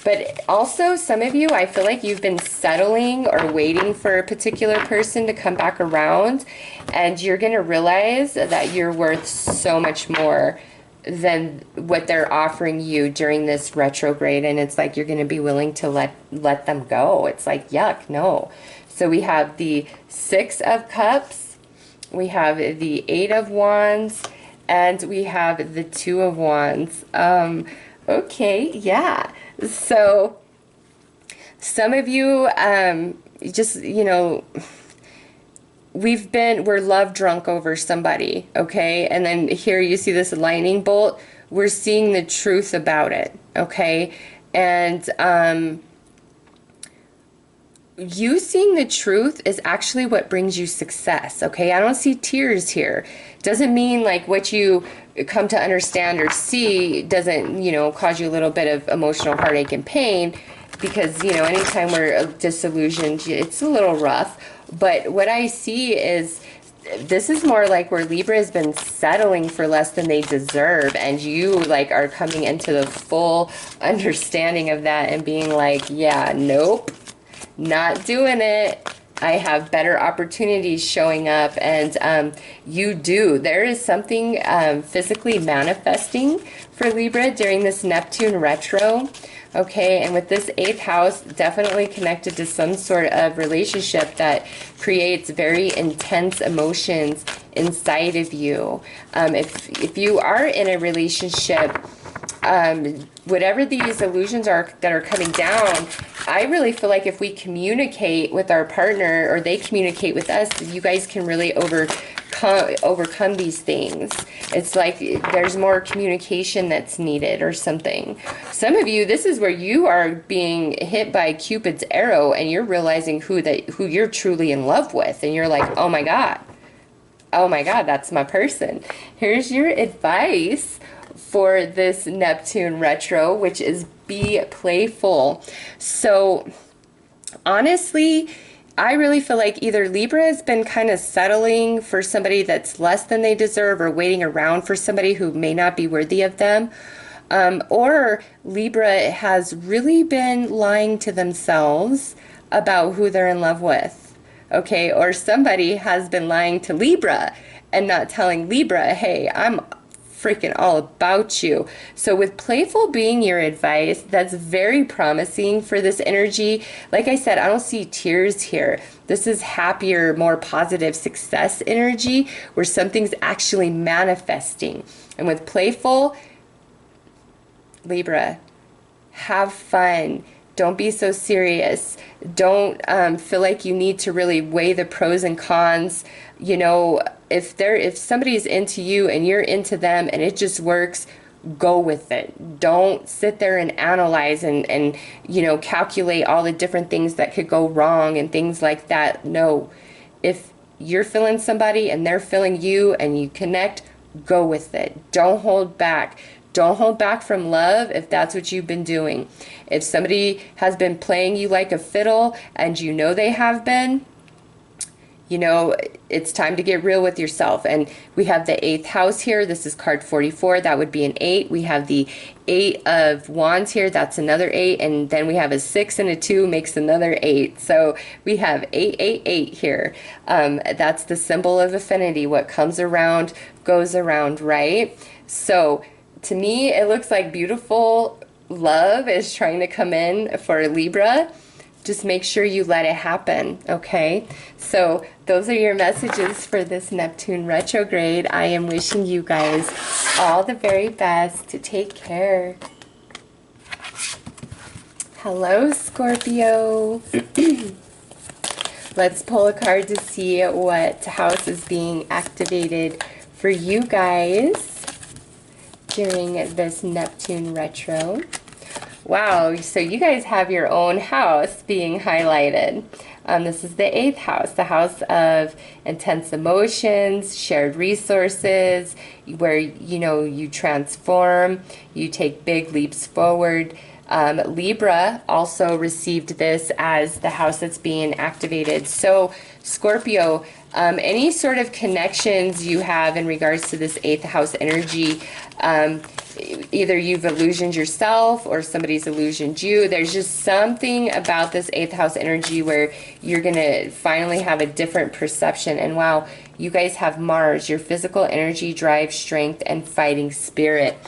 But also, some of you, I feel like you've been settling or waiting for a particular person to come back around, and you're going to realize that you're worth so much more than what they're offering you during this retrograde. And it's like you're going to be willing to let them go. It's like, yuck, no. So we have the Six of Cups, we have the Eight of Wands, and we have the Two of Wands. Okay, yeah. So some of you, just, you know, we're love drunk over somebody, okay? And then here you see this lightning bolt. We're seeing the truth about it, okay? And you seeing the truth is actually what brings you success, okay? I don't see tears here. Doesn't mean like what you come to understand or see doesn't, you know, cause you a little bit of emotional heartache and pain, because, you know, anytime we're disillusioned, it's a little rough. But what I see is this is more like where Libra has been settling for less than they deserve, and you like are coming into the full understanding of that and being like, yeah, nope, not doing it. I have better opportunities showing up. And you do. There is something physically manifesting for Libra during this Neptune retro. Okay, and with this 8th house, definitely connected to some sort of relationship that creates very intense emotions inside of you. If you are in a relationship, whatever these illusions are that are coming down, I really feel like if we communicate with our partner, or they communicate with us, you guys can really overcome these things. It's like there's more communication that's needed or something. Some of you, this is where you are being hit by Cupid's arrow, and you're realizing who you're truly in love with, and you're like, oh my God, that's my person. Here's your advice for this Neptune retro, which is be playful. So honestly, I really feel like either Libra has been kind of settling for somebody that's less than they deserve, or waiting around for somebody who may not be worthy of them, or Libra has really been lying to themselves about who they're in love with, okay? Or somebody has been lying to Libra and not telling Libra, hey, I'm freaking all about you. So with playful being your advice, that's very promising for this energy. Like I said, I don't see tears here. This is happier, more positive success energy where something's actually manifesting. And with playful, Libra, have fun. Don't be so serious. Don't feel like you need to really weigh the pros and cons. You know, if somebody's into you and you're into them and it just works, go with it. Don't sit there and analyze and you know, calculate all the different things that could go wrong and things like that. No, if you're feeling somebody and they're feeling you and you connect, go with it. Don't hold back. Don't hold back from love if that's what you've been doing. If somebody has been playing you like a fiddle, and you know they have been, you know, it's time to get real with yourself. And we have the 8th house here. This is card 44. That would be an 8. We have the 8 of Wands here. That's another 8. And then we have a 6 and a 2 makes another 8. So we have 888 here. That's the symbol of affinity. What comes around goes around, right? So to me, it looks like beautiful love is trying to come in for Libra. Just make sure you let it happen, okay? So those are your messages for this Neptune retrograde. I am wishing you guys all the very best. Take care. Hello, Scorpio. Let's pull a card to see what house is being activated for you guys during this Neptune retro. Wow, so you guys have your own house being highlighted. This is the 8th house, the house of intense emotions, shared resources, where, you know, you transform, you take big leaps forward. Libra also received this as the house that's being activated. So Scorpio, any sort of connections you have in regards to this 8th house energy, either you've illusioned yourself or somebody's illusioned you. There's just something about this 8th house energy where you're going to finally have a different perception. And wow, you guys have Mars, your physical energy, drive, strength, and fighting spirit.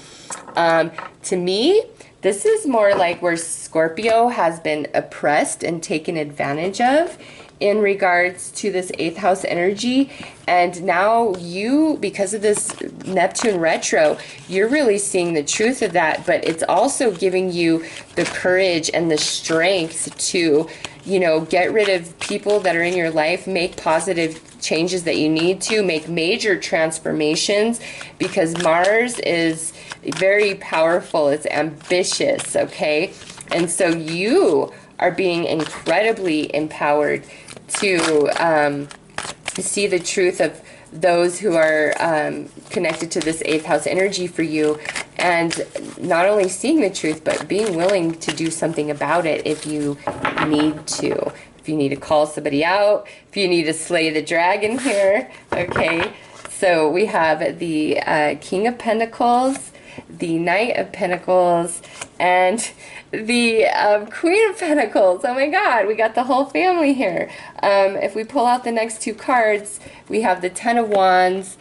To me, this is more like where Scorpio has been oppressed and taken advantage of in regards to this 8th house energy. And now you, because of this Neptune retro, you're really seeing the truth of that. But it's also giving you the courage and the strength to, you know, get rid of people that are in your life, make positive changes that you need to, make major transformations, because Mars is very powerful. It's ambitious, okay? And so you are being incredibly empowered to see the truth of those who are connected to this 8th house energy for you, and not only seeing the truth, but being willing to do something about it if you need to. If you need to call somebody out, if you need to slay the dragon here, okay? So we have the King of Pentacles, the Knight of Pentacles, and the Queen of Pentacles. Oh my God, we got the whole family here. If we pull out the next two cards, we have the Ten of Wands,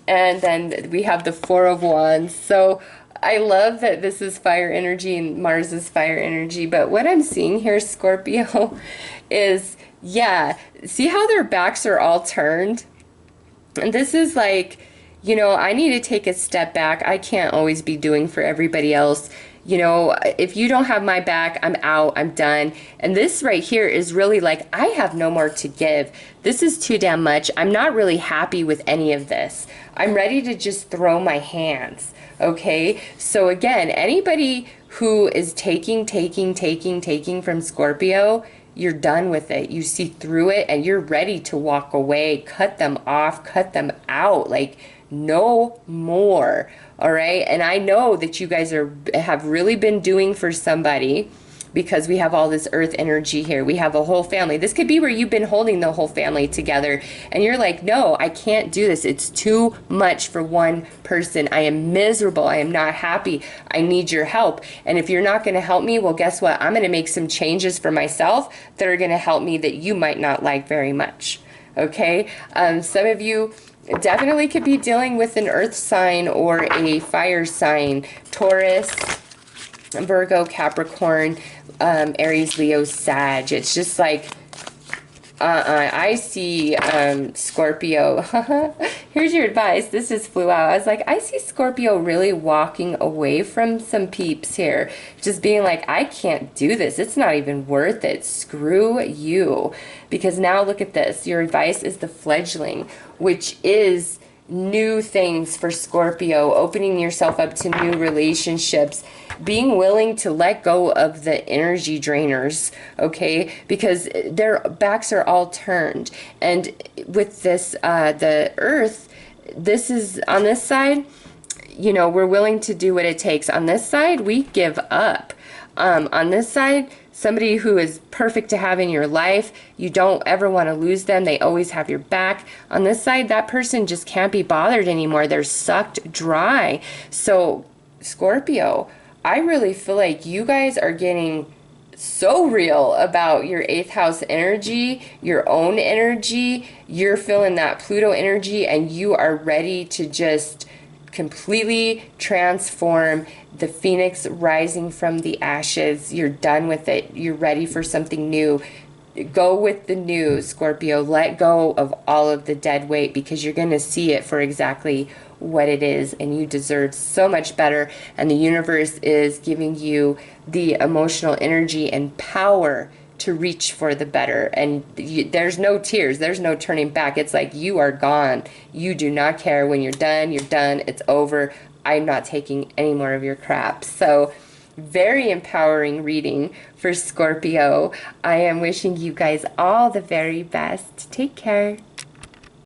and then we have the Four of Wands. So I love that this is fire energy and Mars is fire energy. But what I'm seeing here, Scorpio, is, yeah, see how their backs are all turned? And this is like, you know, I need to take a step back. I can't always be doing for everybody else. You know, if you don't have my back, I'm out, I'm done. And this right here is really like, I have no more to give. This is too damn much. I'm not really happy with any of this. I'm ready to just throw my hands, okay? So again, anybody who is taking from Scorpio, you're done with it. You see through it and you're ready to walk away, cut them off, cut them out. Like, no more. All right. And I know that you guys have really been doing for somebody, because we have all this earth energy here. We have a whole family. This could be where you've been holding the whole family together and you're like, no, I can't do this. It's too much for one person. I am miserable. I am not happy. I need your help. And if you're not going to help me, well, guess what? I'm going to make some changes for myself that are going to help me that you might not like very much. Okay. Some of you definitely could be dealing with an earth sign or a fire sign. Taurus, Virgo, Capricorn, Aries, Leo, Sag. It's just like, I see Scorpio. Here's your advice. This just flew out. I was like, I see Scorpio really walking away from some peeps here. Just being like, I can't do this. It's not even worth it. Screw you. Because now look at this. Your advice is the fledgling, which is new things for Scorpio, opening yourself up to new relationships, being willing to let go of the energy drainers, okay? Because their backs are all turned. And with this, the earth, this is on this side, you know, we're willing to do what it takes. On this side, we give up. On this side, somebody who is perfect to have in your life, you don't ever want to lose them. They always have your back. On this side, that person just can't be bothered anymore. They're sucked dry. So, Scorpio, I really feel like you guys are getting so real about your 8th house energy, your own energy. You're feeling that Pluto energy and you are ready to just completely transform, the phoenix rising from the ashes. You're done with it. You're ready for something new. Go with the new, Scorpio. Let go of all of the dead weight, because you're going to see it for exactly what it is, and you deserve so much better. And the universe is giving you the emotional energy and power to reach for the better. And there's no tears. There's no turning back. It's like you are gone. You do not care. When you're done, you're done. It's over. I'm not taking any more of your crap. So very empowering reading for Scorpio. I am wishing you guys all the very best. Take care.